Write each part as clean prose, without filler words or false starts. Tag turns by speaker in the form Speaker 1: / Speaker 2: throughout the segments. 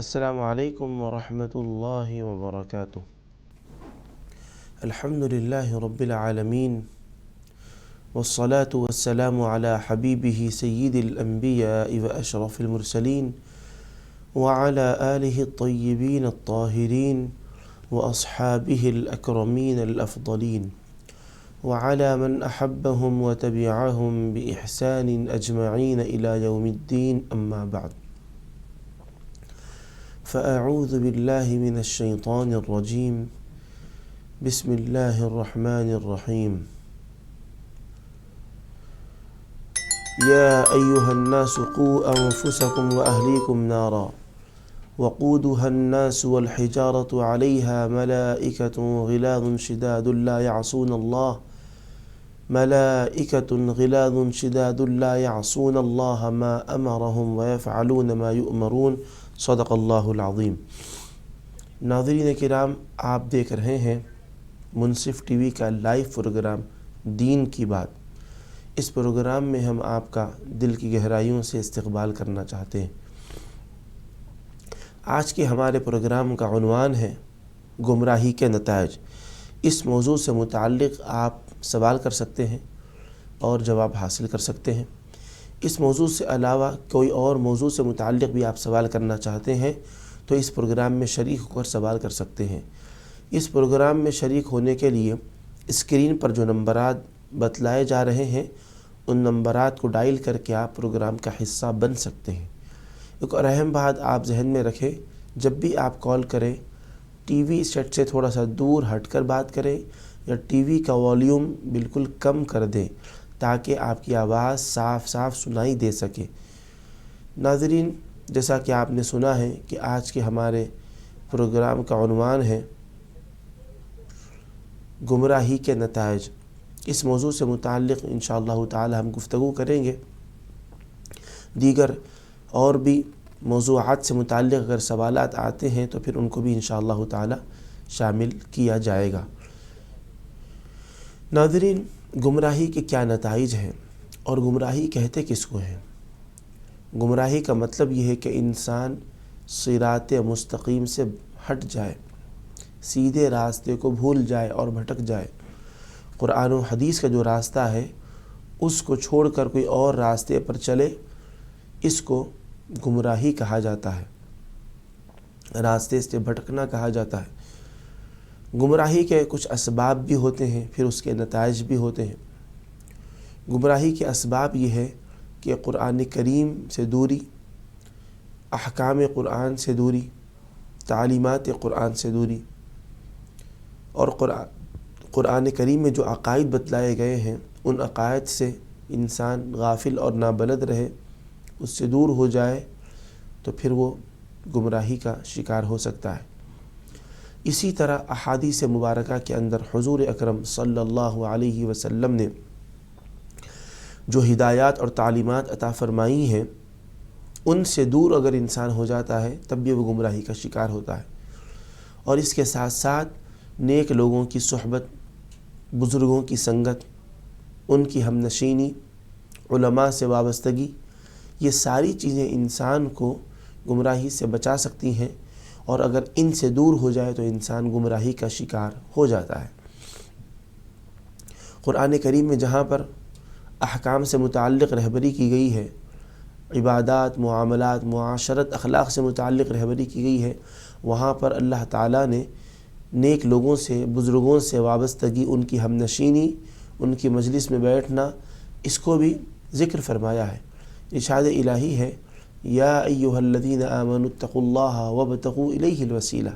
Speaker 1: السلام علیکم ورحمۃ اللہ وبرکاتہ۔ الحمد للہ رب العالمین والصلاة والسلام علی حبیبہ سید الانبیاء واشرف المرسلین وعلی آلہ الطیبین الطاہرین واصحابہ الاکرمین الافضلین وعلی من احبہم وتبعہم بإحسان اجمعین الی یوم الدین، اما بعد۔ فأعوذ بالله من الشيطان الرجيم، بسم الله الرحمن الرحيم۔ يا أيها الناس قوا أنفسكم وأهليكم نارا وقودها الناس والحجارة عليها ملائكة غلاظ شداد لا يعصون الله ما أمرهم ويفعلون ما يؤمرون، صدق اللہ العظیم۔ ناظرین کرام، آپ دیکھ رہے ہیں منصف ٹی وی کا لائیو پروگرام دین کی بات۔ اس پروگرام میں ہم آپ کا دل کی گہرائیوں سے استقبال کرنا چاہتے ہیں۔ آج کے ہمارے پروگرام کا عنوان ہے گمراہی کے نتائج۔ اس موضوع سے متعلق آپ سوال کر سکتے ہیں اور جواب حاصل کر سکتے ہیں۔ اس موضوع سے علاوہ کوئی اور موضوع سے متعلق بھی آپ سوال کرنا چاہتے ہیں تو اس پروگرام میں شریک ہو کر سوال کر سکتے ہیں۔ اس پروگرام میں شریک ہونے کے لیے اسکرین پر جو نمبرات بتلائے جا رہے ہیں ان نمبرات کو ڈائل کر کے آپ پروگرام کا حصہ بن سکتے ہیں۔ ایک اور اہم بات آپ ذہن میں رکھیں، جب بھی آپ کال کریں ٹی وی سیٹ سے تھوڑا سا دور ہٹ کر بات کریں یا ٹی وی کا والیوم بالکل کم کر دیں تاکہ آپ کی آواز صاف سنائی دے سکے۔ ناظرین، جیسا کہ آپ نے سنا ہے کہ آج کے ہمارے پروگرام کا عنوان ہے گمراہی کے نتائج۔ اس موضوع سے متعلق انشاءاللہ تعالی ہم گفتگو کریں گے۔ دیگر اور بھی موضوعات سے متعلق اگر سوالات آتے ہیں تو پھر ان کو بھی انشاءاللہ تعالی شامل کیا جائے گا۔ ناظرین، گمراہی کے کیا نتائج ہیں اور گمراہی کہتے کس کو ہیں؟ گمراہی کا مطلب یہ ہے کہ انسان صراط مستقیم سے ہٹ جائے، سیدھے راستے کو بھول جائے اور بھٹک جائے۔ قرآن و حدیث کا جو راستہ ہے اس کو چھوڑ کر کوئی اور راستے پر چلے، اس کو گمراہی کہا جاتا ہے، راستے سے بھٹکنا کہا جاتا ہے۔ گمراہی کے کچھ اسباب بھی ہوتے ہیں، پھر اس کے نتائج بھی ہوتے ہیں۔ گمراہی کے اسباب یہ ہے کہ قرآن کریم سے دوری، احکام قرآن سے دوری، تعلیمات قرآن سے دوری، اور قرآن کریم میں جو عقائد بتلائے گئے ہیں ان عقائد سے انسان غافل اور نابلد رہے، اس سے دور ہو جائے تو پھر وہ گمراہی کا شکار ہو سکتا ہے۔ اسی طرح احادیث مبارکہ کے اندر حضور اکرم صلی اللہ علیہ وسلم نے جو ہدایات اور تعلیمات عطا فرمائی ہیں ان سے دور اگر انسان ہو جاتا ہے تب بھی وہ گمراہی کا شکار ہوتا ہے۔ اور اس کے ساتھ ساتھ نیک لوگوں کی صحبت، بزرگوں کی سنگت، ان کی ہم نشینی، علماء سے وابستگی، یہ ساری چیزیں انسان کو گمراہی سے بچا سکتی ہیں، اور اگر ان سے دور ہو جائے تو انسان گمراہی کا شکار ہو جاتا ہے۔ قرآن کریم میں جہاں پر احکام سے متعلق رہبری کی گئی ہے، عبادات، معاملات، معاشرت، اخلاق سے متعلق رہبری کی گئی ہے، وہاں پر اللہ تعالیٰ نے نیک لوگوں سے، بزرگوں سے وابستگی، ان کی ہم نشینی، ان کی مجلس میں بیٹھنا، اس کو بھی ذکر فرمایا ہے۔ ارشاد الہی ہے، یا ایھا الذین آمنوا اتقوا اللہ وابتغوا الیہ الوسیلہ،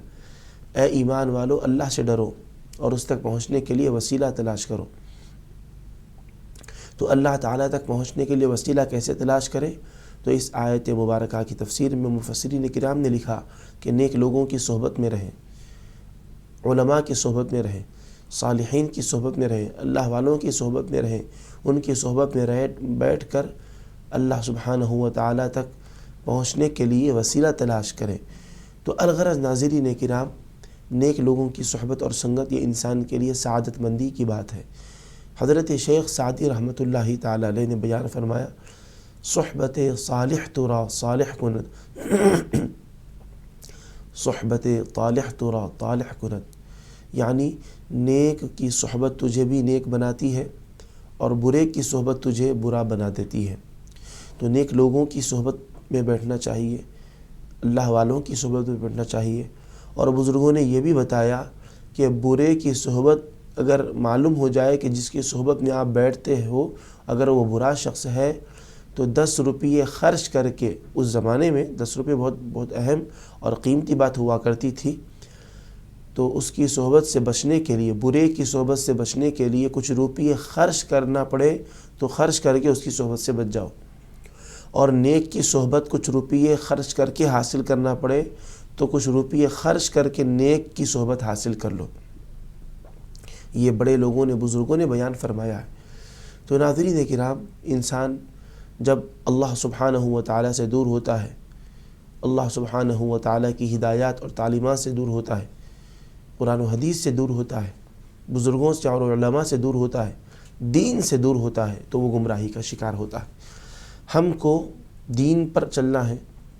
Speaker 1: اے ایمان والو اللہ سے ڈرو اور اس تک پہنچنے کے لیے وسیلہ تلاش کرو۔ تو اللہ تعالیٰ تک پہنچنے کے لیے وسیلہ کیسے تلاش کریں؟ تو اس آیت مبارکہ کی تفسیر میں مفسرین کرام نے لکھا کہ نیک لوگوں کی صحبت میں رہیں، علماء کی صحبت میں رہیں، صالحین کی صحبت میں رہیں، اللہ والوں کی صحبت میں رہیں، ان کی صحبت میں بیٹھ کر اللہ سبحانہ و تعالیٰ تک پہنچنے کے لیے وسیلہ تلاش کریں۔ تو الغرض ناظرین کرام، نیک لوگوں کی صحبت اور سنگت یہ انسان کے لیے سعادت مندی کی بات ہے۔ حضرت شیخ سعدی رحمۃ اللہ تعالی علیہ نے بیان فرمایا، صحبت صالح ترا صالح کند صحبت طالح ترا طالح کنت، یعنی نیک کی صحبت تجھے بھی نیک بناتی ہے اور برے کی صحبت تجھے برا بنا دیتی ہے۔ تو نیک لوگوں کی صحبت میں بیٹھنا چاہیے، اللہ والوں کی صحبت میں بیٹھنا چاہیے۔ اور بزرگوں نے یہ بھی بتایا کہ برے کی صحبت اگر معلوم ہو جائے کہ جس کی صحبت میں آپ بیٹھتے ہو اگر وہ برا شخص ہے تو 10 روپیے خرچ کر کے، اس زمانے میں 10 روپے بہت اہم اور قیمتی بات ہوا کرتی تھی، تو اس کی صحبت سے بچنے کے لیے، برے کی صحبت سے بچنے کے لیے کچھ روپیے خرچ کرنا پڑے تو خرچ کر کے اس کی صحبت سے بچ جاؤ، اور نیک کی صحبت کچھ روپیے خرچ کر کے حاصل کرنا پڑے تو کچھ روپیے خرچ کر کے نیک کی صحبت حاصل کر لو۔ یہ بڑے لوگوں نے، بزرگوں نے بیان فرمایا ہے۔ تو ناظرین کرام، انسان جب اللہ سبحانہ و تعالیٰ سے دور ہوتا ہے، اللہ سبحانہ و تعالیٰ کی ہدایات اور تعلیمات سے دور ہوتا ہے، قرآن و حدیث سے دور ہوتا ہے، بزرگوں سے اور علماء سے دور ہوتا ہے، دین سے دور ہوتا ہے، تو وہ گمراہی کا شکار ہوتا ہے۔ ہم کو دین پر چلنا ہے،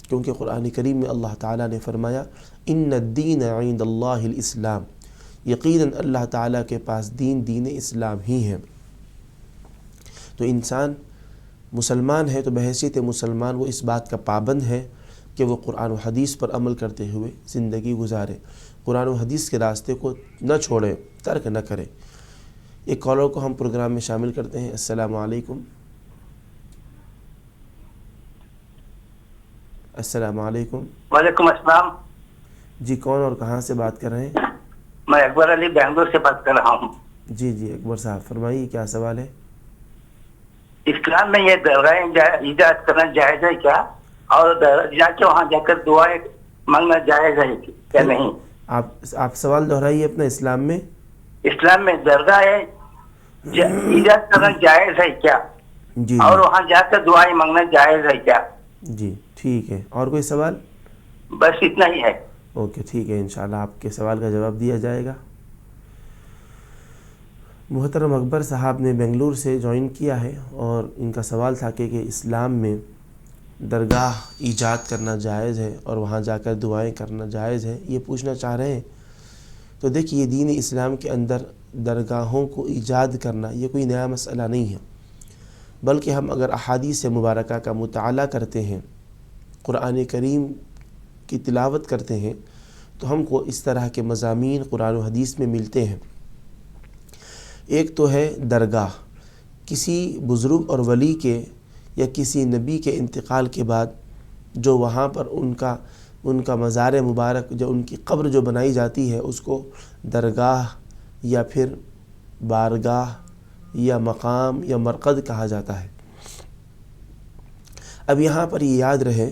Speaker 1: کیونکہ قرآن کریم میں اللہ تعالیٰ نے فرمایا ان الدین عند اللہ الاسلام، یقیناً اللہ تعالیٰ کے پاس دین اسلام ہی ہے۔ تو انسان مسلمان ہے تو بحیثیت مسلمان وہ اس بات کا پابند ہے کہ وہ قرآن و حدیث پر عمل کرتے ہوئے زندگی گزارے، قرآن و حدیث کے راستے کو نہ چھوڑے، ترک نہ کرے۔ ایک کالر کو ہم پروگرام میں شامل کرتے ہیں۔ السلام علیکم۔ السلام علیکم۔
Speaker 2: وعلیکم السلام۔
Speaker 1: جی، کون اور کہاں سے بات کر رہے ہیں؟
Speaker 2: میں اکبر علی بنگلور سے بات کر رہا ہوں۔
Speaker 1: جی اکبر صاحب فرمائیے، کیا سوال ہے؟
Speaker 2: اسلام میں یہ دورہ ایجاد کرنا جائز ہے کیا؟ اور جا کے وہاں جا کر دعائیں مانگنا جائز ہے کیا نہیں؟
Speaker 1: آپ سوال دہرائیے اپنا۔ اسلام میں درگاہ ایجاد کرنا جائز ہے کیا؟
Speaker 2: جی۔ اور وہاں جا کر دعائیں مانگنا جائز ہے کیا؟
Speaker 1: جی ٹھیک ہے، اور کوئی سوال؟
Speaker 2: بس اتنا ہی ہے۔
Speaker 1: اوکے ٹھیک ہے، انشاءاللہ آپ کے سوال کا جواب دیا جائے گا۔ محترم اکبر صاحب نے بنگلور سے جوائن کیا ہے اور ان کا سوال تھا کہ اسلام میں درگاہ ایجاد کرنا جائز ہے اور وہاں جا کر دعائیں کرنا جائز ہے، یہ پوچھنا چاہ رہے ہیں۔ تو دیکھیے، دین اسلام کے اندر درگاہوں کو ایجاد کرنا یہ کوئی نیا مسئلہ نہیں ہے، بلکہ ہم اگر احادیث مبارکہ کا مطالعہ کرتے ہیں، قرآن کریم کی تلاوت کرتے ہیں، تو ہم کو اس طرح کے مضامین قرآن و حدیث میں ملتے ہیں۔ ایک تو ہے درگاہ، کسی بزرگ اور ولی کے یا کسی نبی کے انتقال کے بعد جو وہاں پر ان کا مزار مبارک، جو ان کی قبر جو بنائی جاتی ہے، اس کو درگاہ یا پھر بارگاہ یا مقام یا مرقد کہا جاتا ہے۔ اب یہاں پر یہ یاد رہے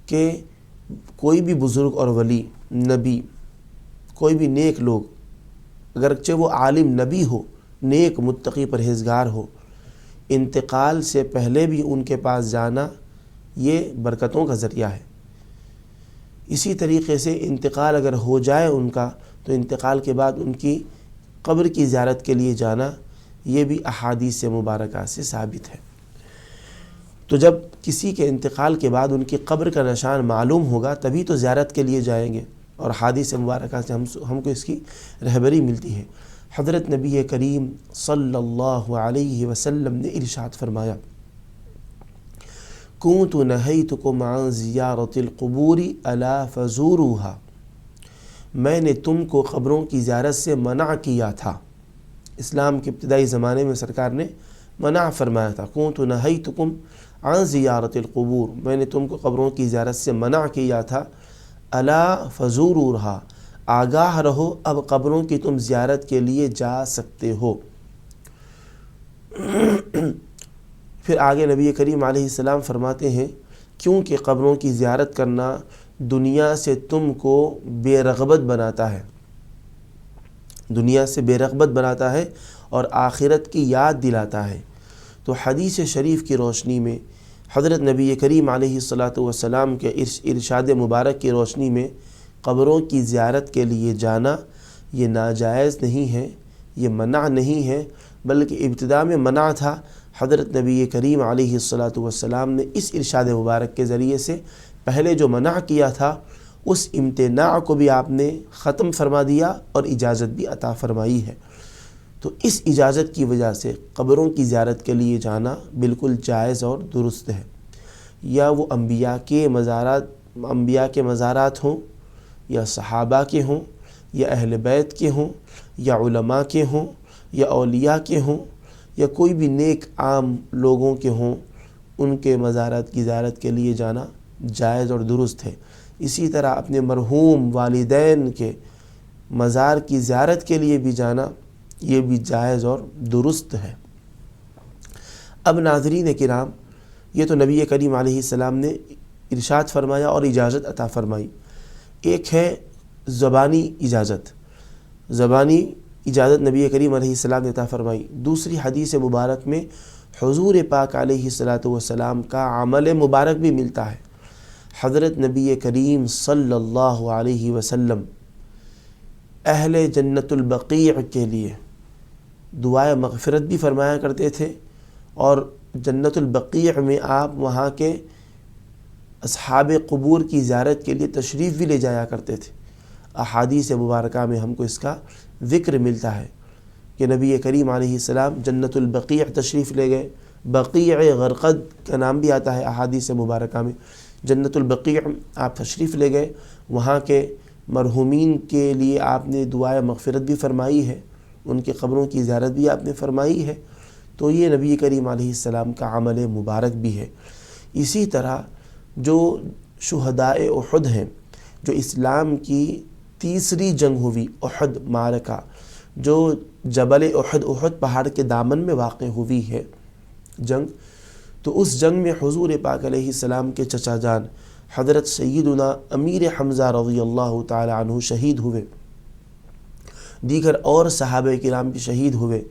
Speaker 1: کہ کوئی بھی بزرگ اور ولی، نبی، کوئی بھی نیک لوگ، اگرچہ وہ عالم نبی ہو، نیک متقی پرہیزگار ہو، انتقال سے پہلے بھی ان کے پاس جانا یہ برکتوں کا ذریعہ ہے۔ اسی طریقے سے انتقال اگر ہو جائے ان کا، تو انتقال کے بعد ان کی قبر کی زیارت کے لیے جانا یہ بھی احادیث مبارکہ سے ثابت ہے۔ تو جب کسی کے انتقال کے بعد ان کی قبر کا نشان معلوم ہوگا تبھی تو زیارت کے لیے جائیں گے، اور احادیث مبارکہ سے ہم کو اس کی رہبری ملتی ہے۔ حضرت نبی کریم صلی اللہ علیہ وسلم نے ارشاد فرمایا، کنت نہیتکم عن زیارت القبور الا فزوروها، میں نے تم کو قبروں کی زیارت سے منع کیا تھا۔ اسلام کے ابتدائی زمانے میں سرکار نے منع فرمایا تھا، کنت نہیتکم عن زیارت القبور، میں نے تم کو قبروں کی زیارت سے منع کیا تھا، الا فزوروها، آگاہ رہو اب قبروں کی تم زیارت کے لیے جا سکتے ہو۔ پھر آگے نبی کریم علیہ السلام فرماتے ہیں، کیونکہ قبروں کی زیارت کرنا دنیا سے تم کو بے رغبت بناتا ہے، دنیا سے بے رغبت بناتا ہے اور آخرت کی یاد دلاتا ہے۔ تو حدیث شریف کی روشنی میں، حضرت نبی کریم علیہ السلام کے ارشاد مبارک کی روشنی میں قبروں کی زیارت کے لیے جانا یہ ناجائز نہیں ہے، یہ منع نہیں ہے، بلکہ ابتدا میں منع تھا۔ حضرت نبی کریم علیہ السلام نے اس ارشاد مبارک کے ذریعے سے پہلے جو منع کیا تھا اس امتناع کو بھی آپ نے ختم فرما دیا اور اجازت بھی عطا فرمائی ہے۔ تو اس اجازت کی وجہ سے قبروں کی زیارت کے لیے جانا بالکل جائز اور درست ہے، یا وہ انبیاء کے مزارات ہوں، یا صحابہ کے ہوں، یا اہل بیت کے ہوں، یا علماء کے ہوں، یا اولیاء کے ہوں، یا کوئی بھی نیک عام لوگوں کے ہوں، ان کے مزارات کی زیارت کے لیے جانا جائز اور درست ہے۔ اسی طرح اپنے مرحوم والدین کے مزار کی زیارت کے لیے بھی جانا یہ بھی جائز اور درست ہے۔ اب ناظرین کرام، یہ تو نبی کریم علیہ السلام نے ارشاد فرمایا اور اجازت عطا فرمائی۔ ایک ہے زبانی اجازت نبی کریم علیہ السلام نے عطا فرمائی۔ دوسری حدیث مبارک میں حضور پاک علیہ السلام کا عمل مبارک بھی ملتا ہے۔ حضرت نبی کریم صلی اللہ علیہ وسلم اہل جنت البقیع کے لیے دعائے مغفرت بھی فرمایا کرتے تھے، اور جنت البقیع میں آپ وہاں کے اصحاب قبور کی زیارت کے لیے تشریف بھی لے جایا کرتے تھے۔ احادیث مبارکہ میں ہم کو اس کا ذکر ملتا ہے کہ نبی کریم علیہ السلام جنت البقیع تشریف لے گئے۔ بقیع غرقد کا نام بھی آتا ہے احادیث مبارکہ میں۔ جنت البقیع آپ تشریف لے گئے، وہاں کے مرحومین کے لیے آپ نے دعائے مغفرت بھی فرمائی ہے، ان کے قبروں کی زیارت بھی آپ نے فرمائی ہے۔ تو یہ نبی کریم علیہ السلام کا عمل مبارک بھی ہے۔ اسی طرح جو شہدائے احد ہیں، جو اسلام کی تیسری جنگ ہوئی احد معرکہ، جو جبل احد پہاڑ کے دامن میں واقع ہوئی ہے جنگ، تو اس جنگ میں حضور پاک علیہ السلام کے چچا جان حضرت سیدنا امیر حمزہ رضی اللہ تعالی عنہ شہید ہوئے، دیگر اور صحابہ کرام بھی شہید ہوئے۔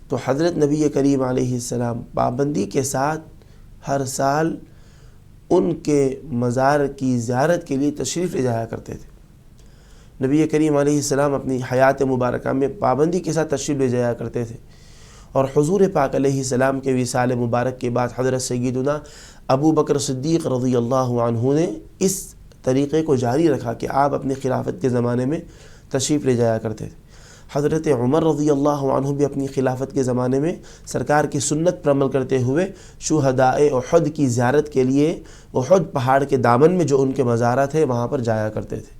Speaker 1: تو حضرت نبی کریم علیہ السلام پابندی کے ساتھ ہر سال ان کے مزار کی زیارت کے لیے تشریف لے جایا کرتے تھے۔ نبی کریم علیہ السلام اپنی حیات مبارکہ میں پابندی کے ساتھ تشریف لے جایا کرتے تھے، اور حضور پاک علیہ السلام کے وصال مبارک کے بعد حضرت سیدنا ابو بکر صدیق رضی اللہ عنہ نے اس طریقے کو جاری رکھا کہ آپ اپنی خلافت کے زمانے میں تشریف لے جایا کرتے تھے۔ حضرت عمر رضی اللہ عنہ بھی اپنی خلافت کے زمانے میں سرکار کی سنت پر عمل کرتے ہوئے شہدائے احد کی زیارت کے لیے احد پہاڑ کے دامن میں جو ان کے مزارات ہیں وہاں پر جایا کرتے تھے۔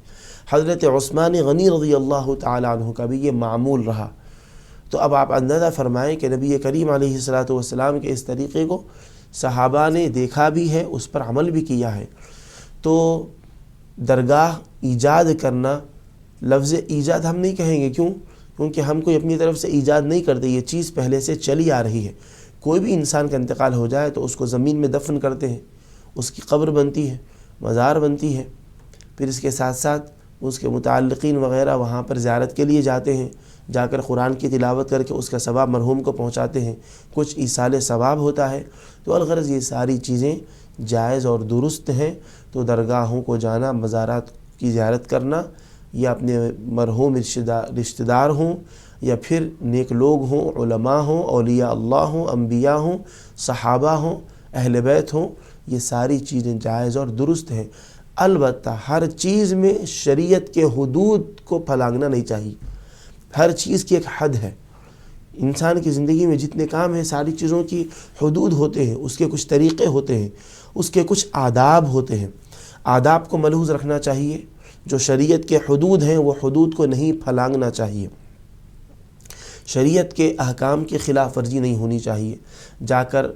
Speaker 1: حضرت عثمان غنی رضی اللہ تعالی عنہ کا بھی یہ معمول رہا۔ تو اب آپ اندازہ فرمائیں کہ نبی کریم علیہ السلام کے اس طریقے کو صحابہ نے دیکھا بھی ہے، اس پر عمل بھی کیا ہے۔ تو درگاہ ایجاد کرنا، لفظ ایجاد ہم نہیں کہیں گے، کیونکہ ہم کوئی اپنی طرف سے ایجاد نہیں کرتے، یہ چیز پہلے سے چلی آ رہی ہے۔ کوئی بھی انسان کا انتقال ہو جائے تو اس کو زمین میں دفن کرتے ہیں، اس کی قبر بنتی ہے، مزار بنتی ہے، پھر اس کے ساتھ ساتھ اس کے متعلقین وغیرہ وہاں پر زیارت کے لیے جاتے ہیں، جا کر قرآن کی تلاوت کر کے اس کا ثواب مرحوم کو پہنچاتے ہیں، کچھ ایصال ثواب ہوتا ہے۔ تو الغرض یہ ساری چیزیں جائز اور درست ہیں۔ تو درگاہوں کو جانا، مزارات کی زیارت کرنا، یا اپنے مرحوم رشتہ دار ہوں، یا پھر نیک لوگ ہوں، علماء ہوں، اولیاء اللہ ہوں، انبیاء ہوں، صحابہ ہوں، اہل بیت ہوں، یہ ساری چیزیں جائز اور درست ہیں۔ البتہ ہر چیز میں شریعت کے حدود کو پھلانگنا نہیں چاہیے۔ ہر چیز کی ایک حد ہے۔ انسان کی زندگی میں جتنے کام ہیں ساری چیزوں کی حدود ہوتے ہیں، اس کے کچھ طریقے ہوتے ہیں، اس کے کچھ آداب ہوتے ہیں۔ آداب کو ملحوظ رکھنا چاہیے، جو شریعت کے حدود ہیں وہ حدود کو نہیں پھلانگنا چاہیے۔ شریعت کے احکام کی خلاف ورزی نہیں ہونی چاہیے۔ جا کر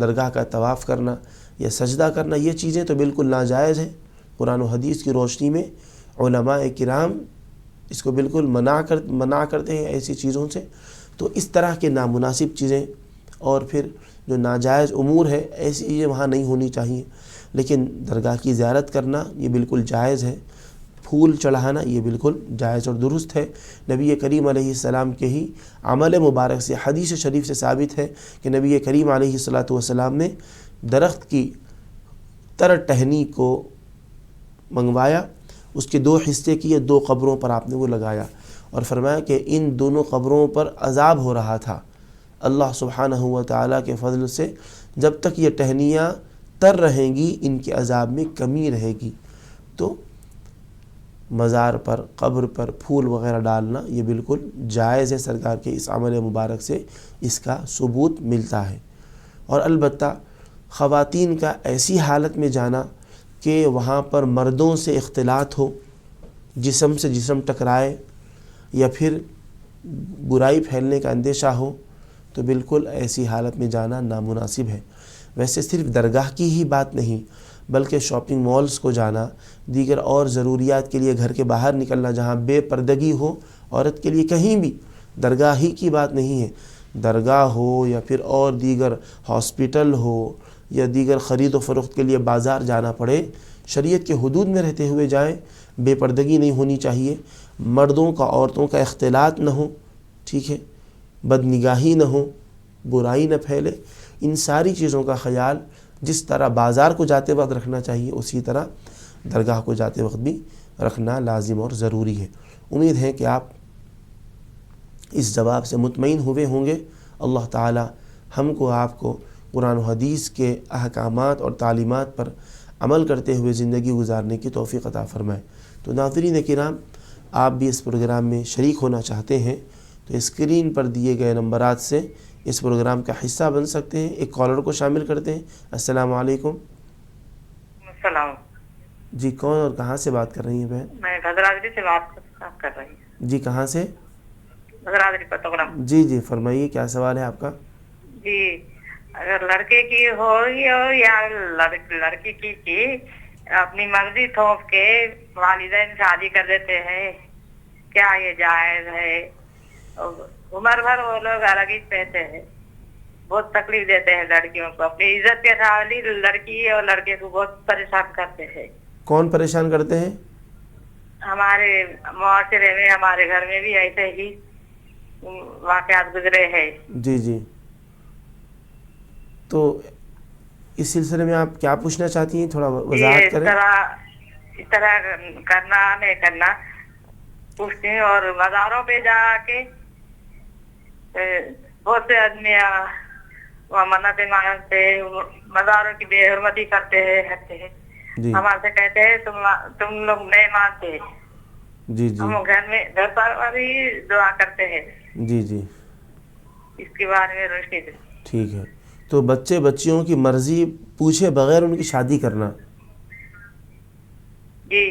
Speaker 1: درگاہ کا طواف کرنا یا سجدہ کرنا، یہ چیزیں تو بالکل ناجائز ہیں۔ قرآن و حدیث کی روشنی میں علماء کرام اس کو بالکل منع کرتے ہیں ایسی چیزوں سے۔ تو اس طرح کے نامناسب چیزیں اور پھر جو ناجائز امور ہے، ایسی چیزیں وہاں نہیں ہونی چاہیے۔ لیکن درگاہ کی زیارت کرنا یہ بالکل جائز ہے، پھول چڑھانا یہ بالکل جائز اور درست ہے۔ نبی کریم علیہ السلام کے ہی عمل مبارک سے، حدیث شریف سے ثابت ہے کہ نبی کریم علیہ السلام نے درخت کی تر ٹہنی کو منگوایا، اس کے 2 حصے کیے، 2 قبروں پر آپ نے وہ لگایا، اور فرمایا کہ ان دونوں قبروں پر عذاب ہو رہا تھا۔ اللہ سبحانہ و تعالیٰ کے فضل سے جب تک یہ ٹہنیاں تر رہیں گی ان کے عذاب میں کمی رہے گی۔ تو مزار پر قبر پر پھول وغیرہ ڈالنا یہ بالکل جائز ہے، سرکار کے اس عمل مبارک سے اس کا ثبوت ملتا ہے۔ اور البتہ خواتین کا ایسی حالت میں جانا کہ وہاں پر مردوں سے اختلاط ہو، جسم سے جسم ٹکرائے یا پھر برائی پھیلنے کا اندیشہ ہو، تو بالکل ایسی حالت میں جانا نامناسب ہے۔ ویسے صرف درگاہ کی ہی بات نہیں، بلکہ شاپنگ مالز کو جانا، دیگر اور ضروریات کے لیے گھر کے باہر نکلنا جہاں بے پردگی ہو عورت کے لیے، کہیں بھی، درگاہ ہی کی بات نہیں ہے، درگاہ ہو یا پھر اور دیگر ہاسپٹل ہو یا دیگر خرید و فروخت کے لیے بازار جانا پڑے، شریعت کے حدود میں رہتے ہوئے جائیں، بے پردگی نہیں ہونی چاہیے، مردوں کا عورتوں کا اختلاط نہ ہو، ٹھیک ہے، بد نگاہی نہ ہو، برائی نہ پھیلے۔ ان ساری چیزوں کا خیال جس طرح بازار کو جاتے وقت رکھنا چاہیے، اسی طرح درگاہ کو جاتے وقت بھی رکھنا لازم اور ضروری ہے۔ امید ہے کہ آپ اس جواب سے مطمئن ہوئے ہوں گے۔ اللہ تعالی ہم کو آپ کو قرآن و حدیث کے احکامات اور تعلیمات پر عمل کرتے ہوئے زندگی گزارنے کی توفیق عطا فرمائے۔ تو ناظرین کرام، آپ بھی اس پروگرام میں شریک ہونا چاہتے ہیں تو اسکرین پر دیے گئے نمبرات سے اس پروگرام کا حصہ بن سکتے ہیں۔ ایک کالر کو شامل کرتے ہیں۔ السلام علیکم۔
Speaker 3: السلام۔
Speaker 1: جی، کون اور کہاں سے بات کر رہی ہیں بہن؟
Speaker 3: میں بھدرادری سے بات کر رہی ہوں۔
Speaker 1: جی، کہاں سے؟
Speaker 3: بھدرادری پتوگرام۔
Speaker 1: جی فرمائیے، کیا سوال ہے آپ کا؟
Speaker 3: جی، اگر لڑکے کی ہو یا لڑکی کی اپنی مرضی تھوپ کے والدین شادی کر دیتے ہیں، کیا یہ جائز ہے؟ عمر بھر وہ لوگ الگ ہی رہتے ہیں، بہت تکلیف دیتے ہیں لڑکیوں کو، اپنی عزت کے خالی لڑکی اور لڑکے کو بہت پریشان کرتے ہیں۔
Speaker 1: کون پریشان کرتے ہیں؟
Speaker 3: ہمارے معاشرے میں، ہمارے گھر میں بھی ایسے ہی واقعات گزرے ہیں۔
Speaker 1: جی، تو اس سلسلے میں آپ کیا پوچھنا چاہتی ہیں؟ تھوڑا وضاحت کریں۔
Speaker 3: اس طرح کرنا نہیں کرنا پوچھتی ہوں۔ اور مزاروں پہ جا کے بہت سے آدمی منتیں مانگتے ہیں، مزاروں کی بے حرمتی کرتے ہیں، ہمارے سے کہتے ہیں تم لوگ نہیں مانتے،
Speaker 1: جی
Speaker 3: ہم گھر پر ہی دعا کرتے ہیں۔
Speaker 1: جی،
Speaker 3: اس کے بارے میں روشنی دے۔
Speaker 1: ٹھیک ہے، تو بچیوں کی مرضی پوچھے بغیر ان کی شادی کرنا؟
Speaker 3: جی،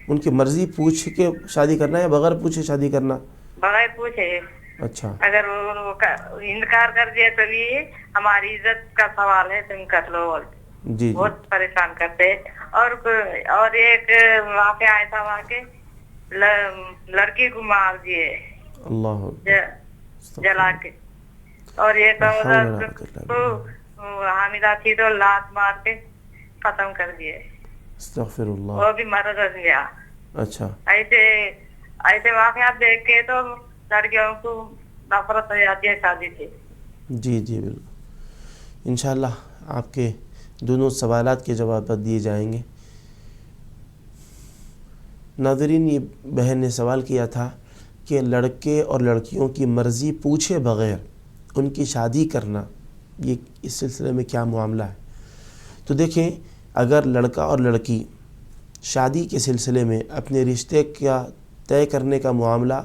Speaker 1: ان کی مرضی پوچھ کے شادی کرنا یا بغیر پوچھے شادی کرنا؟
Speaker 3: بغیر پوچھے۔
Speaker 1: اچھا،
Speaker 3: اگر وہ انکار کر دیا تو یہ ہماری عزت کا سوال ہے، تم کر لو۔
Speaker 1: جی،
Speaker 3: بہت پریشان کرتے۔ اور ایک واقعہ ایسا ہوا کہ لڑکی کو مار دیے
Speaker 1: اللہ
Speaker 3: جلا کے، اور ایک عورت کو حاملہ تھی تو لات مار کے ختم کر دیے،
Speaker 1: استغفر اللہ،
Speaker 3: وہ بھی مر گیا۔
Speaker 1: اچھا،
Speaker 3: ایسے واقعات دیکھ کے تو لڑکیوں کو نفرت ہو جاتی ہے شادی سے۔
Speaker 1: جی بالکل، انشاءاللہ آپ کے دونوں سوالات کے جوابات دیے جائیں گے۔ ناظرین، یہ بہن نے سوال کیا تھا کہ لڑکے اور لڑکیوں کی مرضی پوچھے بغیر ان کی شادی کرنا، یہ اس سلسلے میں کیا معاملہ ہے؟ تو دیکھیں، اگر لڑکا اور لڑکی شادی کے سلسلے میں اپنے رشتے کا طے کرنے کا معاملہ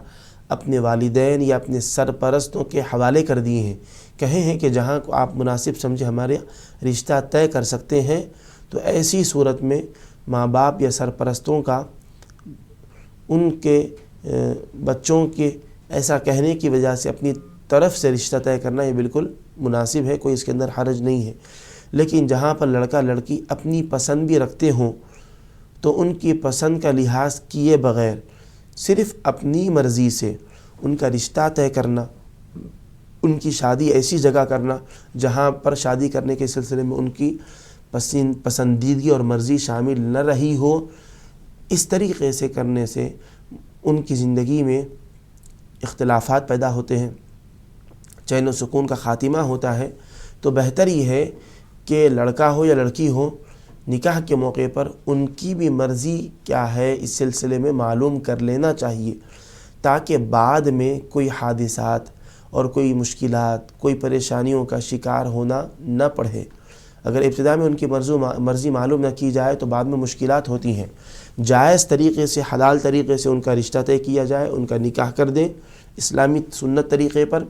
Speaker 1: اپنے والدین یا اپنے سرپرستوں کے حوالے کر دیے ہیں، کہے ہیں کہ جہاں کو آپ مناسب سمجھے ہمارے رشتہ طے کر سکتے ہیں، تو ایسی صورت میں ماں باپ یا سرپرستوں کا ان کے بچوں کے ایسا کہنے کی وجہ سے اپنی طرف سے رشتہ طے کرنا یہ بالکل مناسب ہے، کوئی اس کے اندر حرج نہیں ہے۔ لیکن جہاں پر لڑکا لڑکی اپنی پسند بھی رکھتے ہوں تو ان کی پسند کا لحاظ کیے بغیر صرف اپنی مرضی سے ان کا رشتہ طے کرنا، ان کی شادی ایسی جگہ کرنا جہاں پر شادی کرنے کے سلسلے میں ان کی پسندیدگی اور مرضی شامل نہ رہی ہو، اس طریقے سے کرنے سے ان کی زندگی میں اختلافات پیدا ہوتے ہیں، چین و سکون کا خاتمہ ہوتا ہے۔ تو بہتر یہ ہے کہ لڑکا ہو یا لڑکی ہو، نکاح کے موقع پر ان کی بھی مرضی کیا ہے اس سلسلے میں معلوم کر لینا چاہیے، تاکہ بعد میں کوئی حادثات اور کوئی مشکلات، کوئی پریشانیوں کا شکار ہونا نہ پڑے۔ اگر ابتدا میں ان کی مرضی معلوم نہ کی جائے تو بعد میں مشکلات ہوتی ہیں۔ جائز طریقے سے، حلال طریقے سے ان کا رشتہ طے کیا جائے، ان کا نکاح کر دیں اسلامی سنت طریقے پر،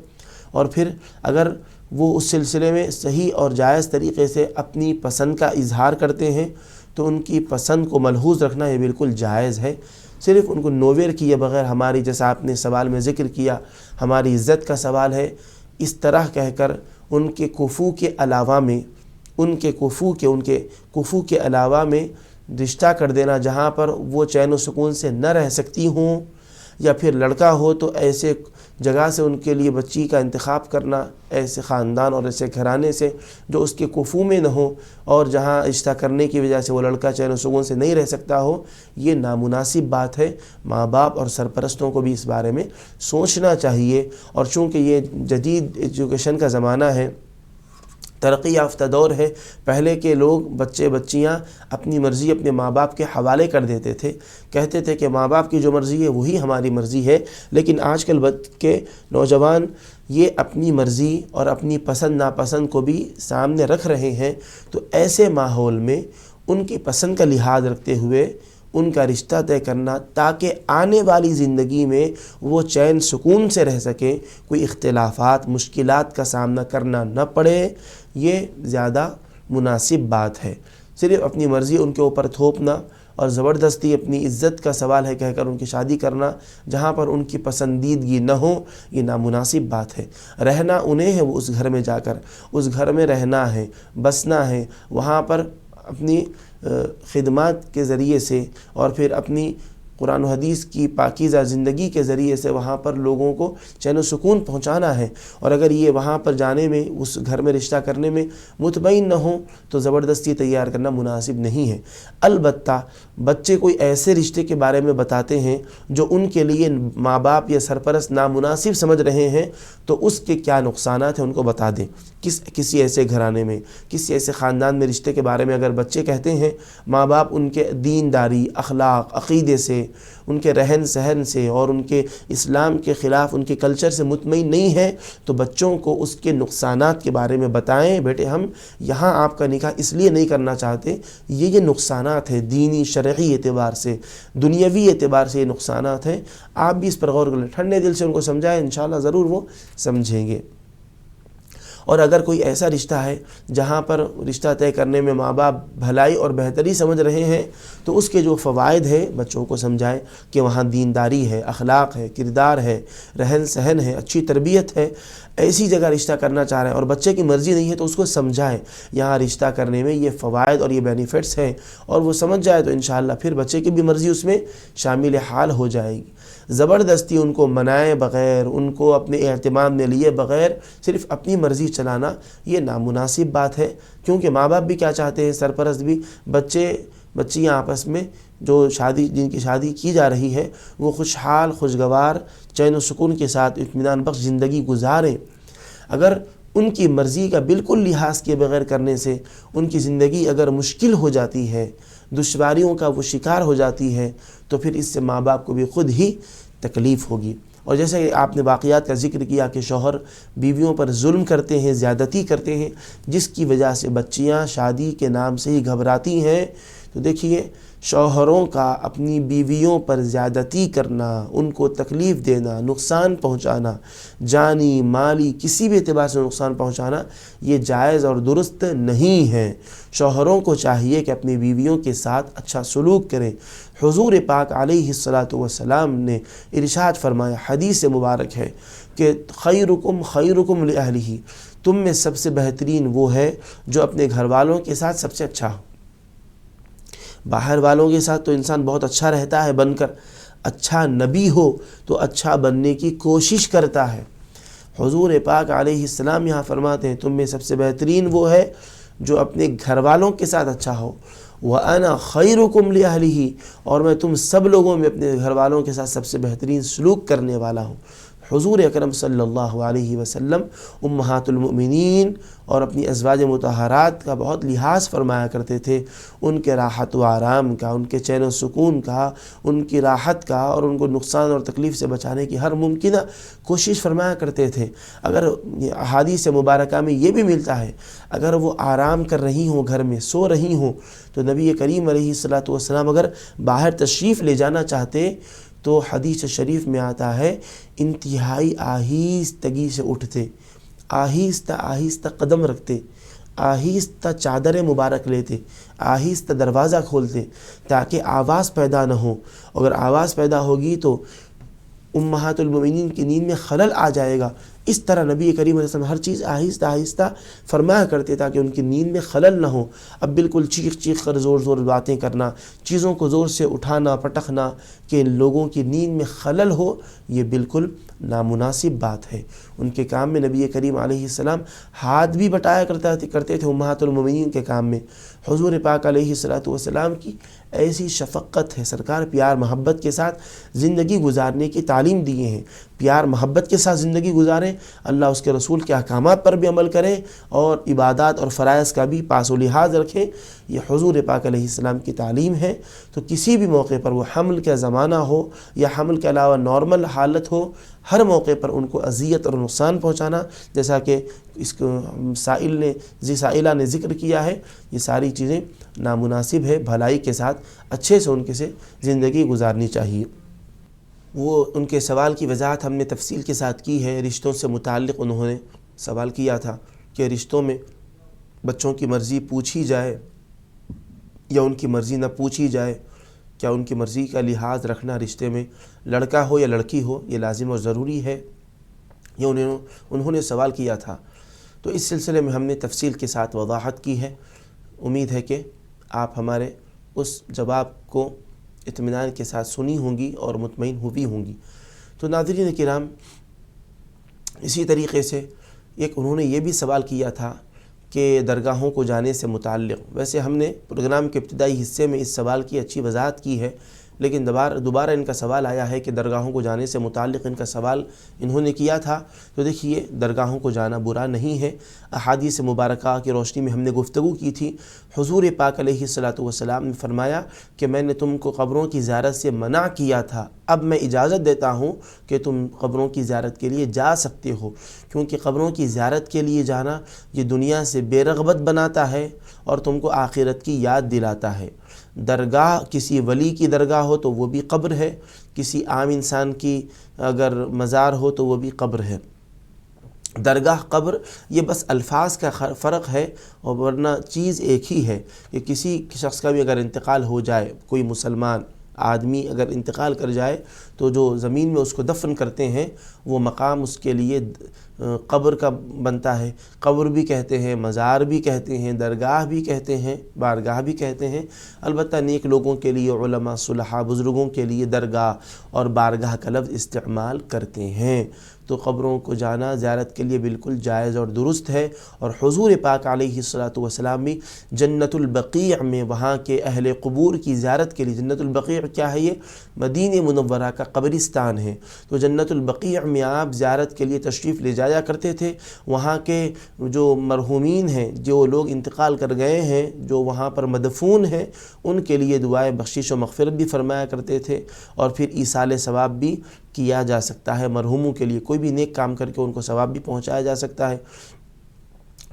Speaker 1: اور پھر اگر وہ اس سلسلے میں صحیح اور جائز طریقے سے اپنی پسند کا اظہار کرتے ہیں تو ان کی پسند کو ملحوظ رکھنا یہ بالکل جائز ہے۔ صرف ان کو نویر کیے بغیر ہماری، جیسا آپ نے سوال میں ذکر کیا، ہماری عزت کا سوال ہے، اس طرح کہہ کر ان کے کفو کے علاوہ میں، ان کے کفو کے علاوہ میں رشتہ کر دینا جہاں پر وہ چین و سکون سے نہ رہ سکتی ہوں، یا پھر لڑکا ہو تو ایسے جگہ سے ان کے لیے بچی کا انتخاب کرنا، ایسے خاندان اور ایسے گھرانے سے جو اس کے کفو میں نہ ہو، اور جہاں رشتہ کرنے کی وجہ سے وہ لڑکا چین و سکون سے نہیں رہ سکتا ہو، یہ نامناسب بات ہے۔ ماں باپ اور سرپرستوں کو بھی اس بارے میں سوچنا چاہیے، اور چونکہ یہ جدید ایجوکیشن کا زمانہ ہے، ترقی یافتہ دور ہے، پہلے کے لوگ بچیاں اپنی مرضی اپنے ماں باپ کے حوالے کر دیتے تھے، کہتے تھے کہ ماں باپ کی جو مرضی ہے وہی ہماری مرضی ہے، لیکن آج کل کے نوجوان یہ اپنی مرضی اور اپنی پسند ناپسند کو بھی سامنے رکھ رہے ہیں۔ تو ایسے ماحول میں ان کی پسند کا لحاظ رکھتے ہوئے ان کا رشتہ طے کرنا، تاکہ آنے والی زندگی میں وہ چین سکون سے رہ سکیں، کوئی اختلافات مشکلات کا سامنا کرنا نہ پڑے، یہ زیادہ مناسب بات ہے۔ صرف اپنی مرضی ان کے اوپر تھوپنا اور زبردستی اپنی عزت کا سوال ہے کہہ کر ان کی شادی کرنا جہاں پر ان کی پسندیدگی نہ ہو، یہ نامناسب بات ہے۔ رہنا انہیں ہے، وہ اس گھر میں جا کر اس گھر میں رہنا ہے، بسنا ہے، وہاں پر اپنی خدمات کے ذریعے سے اور پھر اپنی قرآن و حدیث کی پاکیزہ زندگی کے ذریعے سے وہاں پر لوگوں کو چین و سکون پہنچانا ہے۔ اور اگر یہ وہاں پر جانے میں، اس گھر میں رشتہ کرنے میں مطمئن نہ ہوں تو زبردستی تیار کرنا مناسب نہیں ہے۔ البتہ بچے کوئی ایسے رشتے کے بارے میں بتاتے ہیں جو ان کے لیے ماں باپ یا سرپرست نامناسب سمجھ رہے ہیں تو اس کے کیا نقصانات ہیں ان کو بتا دیں۔ کسی ایسے گھرانے میں، کسی ایسے خاندان میں رشتے کے بارے میں اگر بچے کہتے ہیں ماں باپ ان کے دینداری، اخلاق، عقیدے سے، ان کے رہن سہن سے اور ان کے اسلام کے خلاف ان کے کلچر سے مطمئن نہیں ہے، تو بچوں کو اس کے نقصانات کے بارے میں بتائیں، بیٹے ہم یہاں آپ کا نکاح اس لیے نہیں کرنا چاہتے، یہ نقصانات ہیں، دینی شرعی اعتبار سے، دنیاوی اعتبار سے یہ نقصانات ہیں، آپ بھی اس پر غور کریں، ٹھنڈے دل سے ان کو سمجھائیں، انشاءاللہ ضرور وہ سمجھیں گے۔ اور اگر کوئی ایسا رشتہ ہے جہاں پر رشتہ طے کرنے میں ماں باپ بھلائی اور بہتری سمجھ رہے ہیں تو اس کے جو فوائد ہیں بچوں کو سمجھائیں کہ وہاں دینداری ہے، اخلاق ہے، کردار ہے، رہن سہن ہے، اچھی تربیت ہے، ایسی جگہ رشتہ کرنا چاہ رہے ہیں اور بچے کی مرضی نہیں ہے تو اس کو سمجھائیں یہاں رشتہ کرنے میں یہ فوائد اور یہ بینیفٹس ہیں، اور وہ سمجھ جائے تو انشاءاللہ پھر بچے کی بھی مرضی اس میں شامل حال ہو جائے گی۔ زبردستی ان کو منائے بغیر، ان کو اپنے اہتمام میں لیے بغیر صرف اپنی مرضی چلانا یہ نامناسب بات ہے، کیونکہ ماں باپ بھی کیا چاہتے ہیں، سرپرست بھی، بچیاں آپس میں جو جن کی شادی کی جا رہی ہے وہ خوشحال، خوشگوار، چین و سکون کے ساتھ اطمینان بخش زندگی گزاریں۔ اگر ان کی مرضی کا بالکل لحاظ کیے بغیر کرنے سے ان کی زندگی اگر مشکل ہو جاتی ہے، دشواریوں کا وہ شکار ہو جاتی ہے، تو پھر اس سے ماں باپ کو بھی خود ہی تکلیف ہوگی۔ اور جیسے کہ آپ نے واقعات کا ذکر کیا کہ شوہر بیویوں پر ظلم کرتے ہیں، زیادتی کرتے ہیں، جس کی وجہ سے بچیاں شادی کے نام سے ہی گھبراتی ہیں، تو دیکھیے شوہروں کا اپنی بیویوں پر زیادتی کرنا، ان کو تکلیف دینا، نقصان پہنچانا، جانی مالی کسی بھی اعتبار سے نقصان پہنچانا یہ جائز اور درست نہیں ہے۔ شوہروں کو چاہیے کہ اپنی بیویوں کے ساتھ اچھا سلوک کریں۔ حضور پاک علیہ السلام نے ارشاد فرمایا، حدیث مبارک ہے کہ خیرکم خیرکم لأہلہ، تم میں سب سے بہترین وہ ہے جو اپنے گھر والوں کے ساتھ سب سے اچھا ہو۔ باہر والوں کے ساتھ تو انسان بہت اچھا رہتا ہے بن کر، اچھا نبی ہو تو اچھا بننے کی کوشش کرتا ہے۔ حضور پاک علیہ السلام یہاں فرماتے ہیں تم میں سب سے بہترین وہ ہے جو اپنے گھر والوں کے ساتھ اچھا ہو، وَأَنَا خَيْرُكُمْ لِأَهْلِهِ، اور میں تم سب لوگوں میں اپنے گھر والوں کے ساتھ سب سے بہترین سلوک کرنے والا ہوں۔ حضور اکرم صلی اللہ علیہ وسلم امہات المؤمنین اور اپنی ازواج مطہرات کا بہت لحاظ فرمایا کرتے تھے، ان کے راحت و آرام کا، ان کے چین و سکون کا، ان کی راحت کا، اور ان کو نقصان اور تکلیف سے بچانے کی ہر ممکنہ کوشش فرمایا کرتے تھے۔ اگر احادیث مبارکہ میں یہ بھی ملتا ہے، اگر وہ آرام کر رہی ہوں، گھر میں سو رہی ہوں، تو نبی کریم علیہ الصلوۃ والسلام اگر باہر تشریف لے جانا چاہتے تو حدیث شریف میں آتا ہے انتہائی آہستگی سے اٹھتے، آہستہ آہستہ قدم رکھتے، آہستہ چادر مبارک لیتے، آہستہ دروازہ کھولتے تاکہ آواز پیدا نہ ہو۔ اگر آواز پیدا ہوگی تو امہات المؤمنین کی نیند میں خلل آ جائے گا۔ اس طرح نبی کریم علیہ السلام ہر چیز آہستہ آہستہ فرمایا کرتے تاکہ ان کی نیند میں خلل نہ ہو۔ اب بالکل چیخ چیخ کر زور زور باتیں کرنا، چیزوں کو زور سے اٹھانا پٹخنا کہ لوگوں کی نیند میں خلل ہو، یہ بالکل نامناسب بات ہے۔ ان کے کام میں نبی کریم علیہ السلام ہاتھ بھی بٹایا کرتے تھے امہات المؤمنین کے کام میں۔ حضور پاک علیہ الصلوۃ والسلام کی ایسی شفقت ہے، سرکار پیار محبت کے ساتھ زندگی گزارنے کی تعلیم دیے ہیں۔ پیار محبت کے ساتھ زندگی گزاریں، اللہ اس کے رسول کے احکامات پر بھی عمل کریں، اور عبادات اور فرائض کا بھی پاس و لحاظ رکھیں۔ یہ حضور پاک علیہ السلام کی تعلیم ہے۔ تو کسی بھی موقع پر، وہ حمل کا زمانہ ہو یا حمل کے علاوہ نارمل حالت ہو، ہر موقع پر ان کو اذیت اور نقصان پہنچانا، جیسا کہ اس کو سائلہ نے ذکر کیا ہے، یہ ساری چیزیں نامناسب ہے۔ بھلائی کے ساتھ اچھے سے ان کے سے زندگی گزارنی چاہیے۔ وہ ان کے سوال کی وضاحت ہم نے تفصیل کے ساتھ کی ہے۔ رشتوں سے متعلق انہوں نے سوال کیا تھا کہ رشتوں میں بچوں کی مرضی پوچھی جائے یا ان کی مرضی نہ پوچھی جائے، کیا ان کی مرضی کا لحاظ رکھنا رشتے میں لڑکا ہو یا لڑکی ہو یہ لازم اور ضروری ہے، یہ انہوں نے سوال کیا تھا۔ تو اس سلسلے میں ہم نے تفصیل کے ساتھ وضاحت کی ہے۔ امید ہے کہ آپ ہمارے اس جواب کو اطمینان کے ساتھ سنی ہوں گی اور مطمئن ہوئی ہوں گی۔ تو ناظرین کرام، اسی طریقے سے انہوں نے یہ بھی سوال کیا تھا کہ درگاہوں کو جانے سے متعلق، ویسے ہم نے پروگرام کے ابتدائی حصے میں اس سوال کی اچھی وضاحت کی ہے، لیکن دوبارہ ان کا سوال آیا ہے کہ درگاہوں کو جانے سے متعلق ان کا سوال انہوں نے کیا تھا۔ تو دیکھیے، درگاہوں کو جانا برا نہیں ہے۔ احادیث مبارکہ کی روشنی میں ہم نے گفتگو کی تھی۔ حضور پاک علیہ الصلوۃ والسلام نے فرمایا کہ میں نے تم کو قبروں کی زیارت سے منع کیا تھا، اب میں اجازت دیتا ہوں کہ تم قبروں کی زیارت کے لیے جا سکتے ہو، کیونکہ قبروں کی زیارت کے لیے جانا یہ دنیا سے بے رغبت بناتا ہے اور تم کو آخرت کی یاد دلاتا ہے۔ درگاہ کسی ولی کی درگاہ ہو تو وہ بھی قبر ہے، کسی عام انسان کی اگر مزار ہو تو وہ بھی قبر ہے۔ درگاہ قبر یہ بس الفاظ کا فرق ہے، اور ورنہ چیز ایک ہی ہے کہ کسی شخص کا بھی اگر انتقال ہو جائے، کوئی مسلمان آدمی اگر انتقال کر جائے تو جو زمین میں اس کو دفن کرتے ہیں وہ مقام اس کے لیے قبر کا بنتا ہے۔ قبر بھی کہتے ہیں، مزار بھی کہتے ہیں، درگاہ بھی کہتے ہیں، بارگاہ بھی کہتے ہیں۔ البتہ نیک لوگوں کے لیے، علماء صلحاء بزرگوں کے لیے درگاہ اور بارگاہ کا لفظ استعمال کرتے ہیں۔ تو قبروں کو جانا زیارت کے لیے بالکل جائز اور درست ہے، اور حضور پاک علیہ الصلوۃ والسلام بھی جنت البقیع میں وہاں کے اہل قبور کی زیارت کے لیے، جنت البقیع کیا ہے؟ یہ مدینہ منورہ کا قبرستان ہے۔ تو جنت البقیع میں آپ زیارت کے لیے تشریف لے جایا کرتے تھے۔ وہاں کے جو مرحومین ہیں، جو لوگ انتقال کر گئے ہیں، جو وہاں پر مدفون ہیں، ان کے لیے دعائے بخشش و مغفرت بھی فرمایا کرتے تھے، اور پھر ایصال ثواب بھی کیا جا سکتا ہے۔ مرحوموں کے لیے کوئی بھی نیک کام کر کے ان کو ثواب بھی پہنچایا جا سکتا ہے۔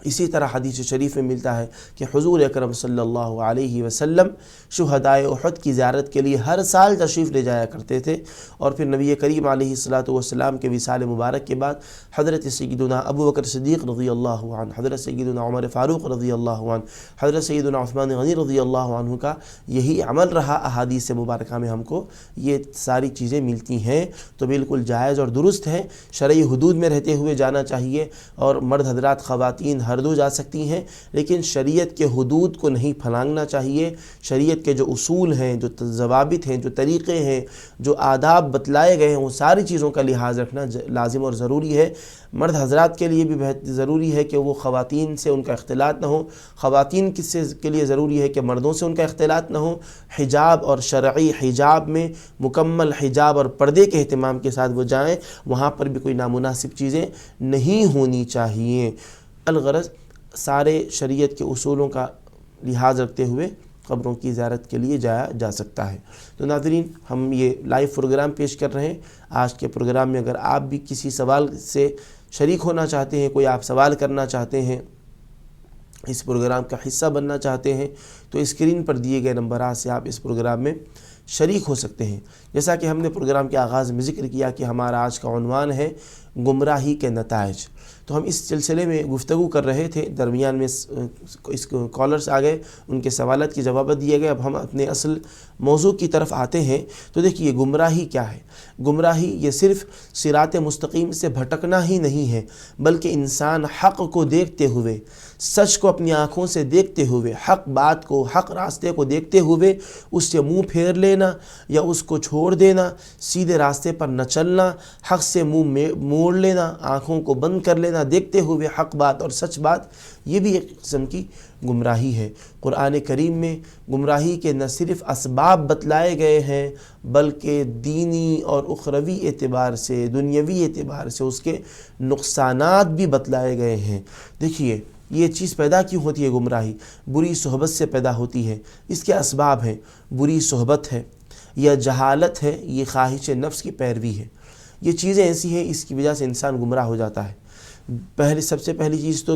Speaker 1: اسی طرح حدیث شریف میں ملتا ہے کہ حضور اکرم صلی اللہ علیہ وسلم شہدائے احد کی زیارت کے لیے ہر سال تشریف لے جایا کرتے تھے، اور پھر نبی کریم علیہ الصلوۃ والسلام کے وصال مبارک کے بعد حضرت سیدنا ابو بکر صدیق رضی اللہ عنہ، حضرت سیدنا عمر فاروق رضی اللہ عنہ، حضرت سیدنا عثمان غنی رضی اللہ عنہ کا یہی عمل رہا۔ احادیث مبارکہ میں ہم کو یہ ساری چیزیں ملتی ہیں، تو بالکل جائز اور درست ہے۔ شرعی حدود میں رہتے ہوئے جانا چاہیے، اور مرد حضرات، خواتین، ہر دو جا سکتی ہیں، لیکن شریعت کے حدود کو نہیں پھلانگنا چاہیے۔ شریعت کے جو اصول ہیں، جو ضوابط ہیں، جو طریقے ہیں، جو آداب بتلائے گئے ہیں، وہ ساری چیزوں کا لحاظ رکھنا لازم اور ضروری ہے۔ مرد حضرات کے لیے بھی بہت ضروری ہے کہ وہ خواتین سے ان کا اختلاط نہ ہو، خواتین کے لیے ضروری ہے کہ مردوں سے ان کا اختلاط نہ ہو۔ حجاب اور شرعی حجاب میں مکمل حجاب اور پردے کے اہتمام کے ساتھ وہ جائیں، وہاں پر بھی کوئی نامناسب چیزیں نہیں ہونی چاہیے۔ الغرض سارے شریعت کے اصولوں کا لحاظ رکھتے ہوئے قبروں کی زیارت کے لیے جایا جا سکتا ہے۔ تو ناظرین، ہم یہ لائیو پروگرام پیش کر رہے ہیں۔ آج کے پروگرام میں اگر آپ بھی کسی سوال سے شریک ہونا چاہتے ہیں، کوئی آپ سوال کرنا چاہتے ہیں، اس پروگرام کا حصہ بننا چاہتے ہیں، تو اسکرین پر دیے گئے نمبرات سے آپ اس پروگرام میں شریک ہو سکتے ہیں۔ جیسا کہ ہم نے پروگرام کے آغاز میں ذکر کیا کہ ہمارا آج کا عنوان ہے گمراہی کے نتائج، تو ہم اس سلسلے میں گفتگو کر رہے تھے، درمیان میں اس کالرز آ گئے، ان کے سوالات کے جوابات دیے گئے۔ اب ہم اپنے اصل موضوع کی طرف آتے ہیں۔ تو دیکھیے گمراہی کیا ہے؟ گمراہی یہ صرف صراط مستقیم سے بھٹکنا ہی نہیں ہے، بلکہ انسان حق کو دیکھتے ہوئے، سچ کو اپنی آنکھوں سے دیکھتے ہوئے، حق بات کو، حق راستے کو دیکھتے ہوئے اس سے منہ پھیر لینا یا اس کو چھوڑ دینا، سیدھے راستے پر نہ چلنا، حق سے منہ موڑ لینا، آنکھوں کو بند کر لینا دیکھتے ہوئے حق بات اور سچ بات، یہ بھی ایک قسم کی گمراہی ہے۔ قرآن کریم میں گمراہی کے نہ صرف اسباب بتلائے گئے ہیں، بلکہ دینی اور اخروی اعتبار سے، دنیاوی اعتبار سے اس کے نقصانات بھی بتلائے گئے ہیں۔ دیکھیے یہ چیز پیدا کیوں ہوتی ہے؟ گمراہی بری صحبت سے پیدا ہوتی ہے۔ اس کے اسباب ہیں، بری صحبت ہے، یا جہالت ہے، یہ خواہش نفس کی پیروی ہے۔ یہ چیزیں ایسی ہیں، اس کی وجہ سے انسان گمراہ ہو جاتا ہے۔ سب سے پہلی چیز تو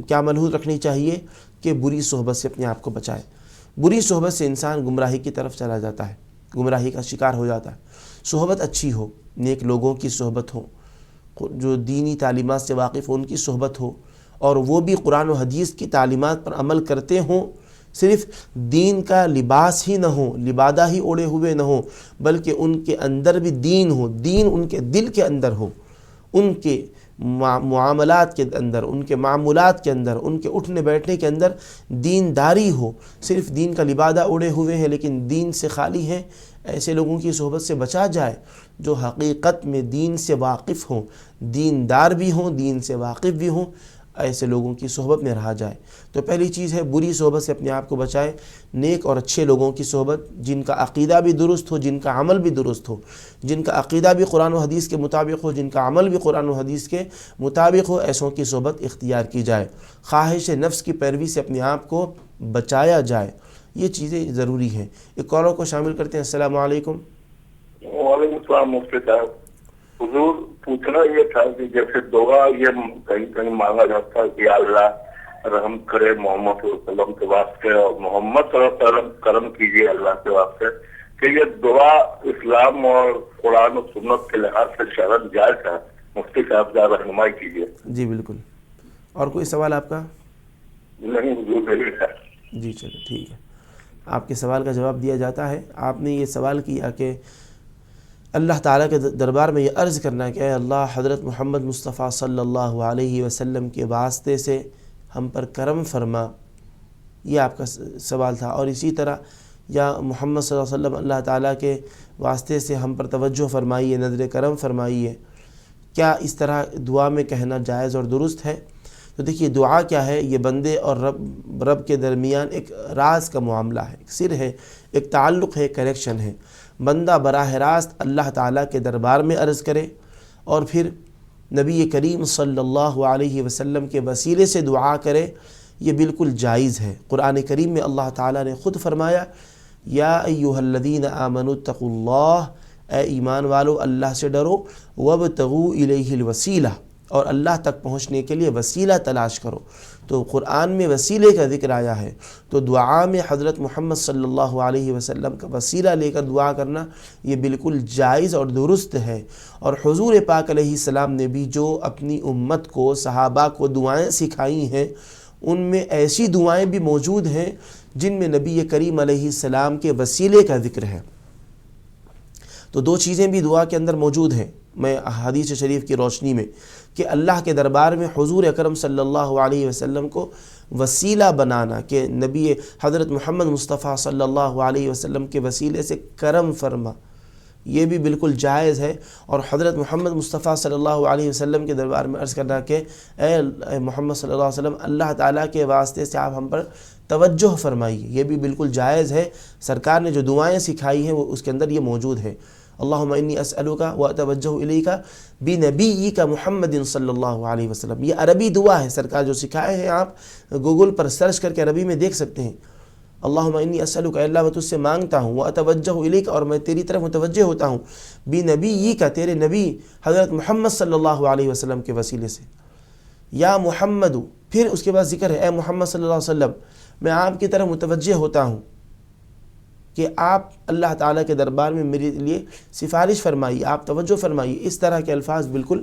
Speaker 1: کیا ملحوظ رکھنی چاہیے کہ بری صحبت سے اپنے آپ کو بچائے۔ بری صحبت سے انسان گمراہی کی طرف چلا جاتا ہے، گمراہی کا شکار ہو جاتا ہے۔ صحبت اچھی ہو، نیک لوگوں کی صحبت ہو، جو دینی تعلیمات سے واقف ہو ان کی صحبت ہو، اور وہ بھی قرآن و حدیث کی تعلیمات پر عمل کرتے ہوں، صرف دین کا لباس ہی نہ ہو، لبادہ ہی اوڑے ہوئے نہ ہو، بلکہ ان کے اندر بھی دین ہو، دین ان کے دل کے اندر ہو، ان کے معاملات کے اندر، ان کے معمولات کے اندر، ان کے اٹھنے بیٹھنے کے اندر دینداری ہو۔ صرف دین کا لبادہ اوڑے ہوئے ہیں لیکن دین سے خالی ہیں، ایسے لوگوں کی صحبت سے بچا جائے جو حقیقت میں دین سے واقف ہوں، دیندار بھی ہوں، دین سے واقف بھی ہوں، ایسے لوگوں کی صحبت میں رہا جائے۔ تو پہلی چیز ہے بری صحبت سے اپنے آپ کو بچائے۔ نیک اور اچھے لوگوں کی صحبت، جن کا عقیدہ بھی درست ہو، جن کا عمل بھی درست ہو، جن کا عقیدہ بھی قرآن و حدیث کے مطابق ہو، جن کا عمل بھی قرآن و حدیث کے مطابق ہو، ایسوں کی صحبت اختیار کی جائے۔ خواہش نفس کی پیروی سے اپنے آپ کو بچایا جائے، یہ چیزیں ضروری ہیں۔ ایک کالر کو شامل کرتے ہیں۔ السلام علیکم۔
Speaker 4: وعلیکم السلام مفتی صاحب۔ حضور پوچھنا یہ تھا کہ جیسے دعا یہ کہیں کہیں مانگا جاتا ہے کہ اللہ رحم کرے محمد صلی اللہ علیہ وسلم کے واسطے، اور محمد صلی اللہ علیہ وسلم کرم کیجیے اللہ کے واسطے، کہ یہ دعا اسلام اور قرآن و سنت کے لحاظ سے شرعاً جائز ہے؟ مفتی صاحب ذرا رہنمائی کیجیے۔
Speaker 1: جی بالکل۔ اور کوئی سوال آپ کا؟
Speaker 4: نہیں حضور نہیں ہے۔
Speaker 1: جی چلو ٹھیک ہے، آپ کے سوال کا جواب دیا جاتا ہے۔ آپ نے یہ سوال کیا کہ اللہ تعالیٰ کے دربار میں یہ عرض کرنا کہ اے اللہ، حضرت محمد مصطفیٰ صلی اللہ علیہ وسلم کے واسطے سے ہم پر کرم فرما، یہ آپ کا سوال تھا۔ اور اسی طرح یا محمد صلی اللہ علیہ وسلم اللہ تعالیٰ کے واسطے سے ہم پر توجہ فرمائیے، نظر کرم فرمائیے، کیا اس طرح دعا میں کہنا جائز اور درست ہے؟ تو دیکھیے دعا کیا ہے، یہ بندے اور رب کے درمیان ایک راز کا معاملہ ہے، ایک سر ہے، ایک تعلق ہے، کنیکشن ہے۔ بندہ براہ راست اللہ تعالیٰ کے دربار میں عرض کرے اور پھر نبی کریم صلی اللہ علیہ وسلم کے وسیلے سے دعا کرے، یہ بالکل جائز ہے۔ قرآن کریم میں اللہ تعالیٰ نے خود فرمایا یا ایھا الذین آمنوا اتقوا اللہ، اے ایمان والو اللہ سے ڈرو، وابتغوا الیہ الوسیلہ، اور اللہ تک پہنچنے کے لیے وسیلہ تلاش کرو۔ تو قرآن میں وسیلے کا ذکر آیا ہے، تو دعا میں حضرت محمد صلی اللہ علیہ وسلم کا وسیلہ لے کر دعا کرنا یہ بالکل جائز اور درست ہے۔ اور حضور پاک علیہ السلام نے بھی جو اپنی امت کو، صحابہ کو دعائیں سکھائی ہیں، ان میں ایسی دعائیں بھی موجود ہیں جن میں نبی کریم علیہ السلام کے وسیلے کا ذکر ہے۔ تو دو چیزیں بھی دعا کے اندر موجود ہیں، میں حدیث شریف کی روشنی میں کہ اللہ کے دربار میں حضور اکرم صلی اللہ علیہ وسلم کو وسیلہ بنانا کہ نبی حضرت محمد مصطفیٰ صلی اللہ علیہ وسلم کے وسیلے سے کرم فرما، یہ بھی بالکل جائز ہے۔ اور حضرت محمد مصطفیٰ صلی اللہ علیہ وسلم کے دربار میں عرض کرنا کہ اے محمد صلی اللہ علیہ وسلم، اللہ تعالیٰ کے واسطے سے آپ ہم پر توجہ فرمائیے، یہ بھی بالکل جائز ہے۔ سرکار نے جو دعائیں سکھائی ہیں وہ اس کے اندر یہ موجود ہے۔ اللہم انی اسألک واتوجہ الیک بنبیک محمد صلی اللہ علیہ وسلم، یہ عربی دعا ہے سرکار جو سکھائے ہیں، آپ گوگل پر سرچ کر کے عربی میں دیکھ سکتے ہیں۔ اللہم انی اسألک، اے اللہ میں تجھ سے مانگتا ہوں، واتوجہ الیک، اور میں تیری طرف متوجہ ہوتا ہوں، بنبیک، تیرے نبی حضرت محمد صلی اللہ علیہ وسلم کے وسیلے سے، یا محمد، پھر اس کے بعد ذکر ہے اے محمد صلی اللہ علیہ وسلم، میں آپ کی طرف متوجہ ہوتا ہوں کہ آپ اللہ تعالیٰ کے دربار میں میرے لیے سفارش فرمائیے، آپ توجہ فرمائیے۔ اس طرح کے الفاظ بالکل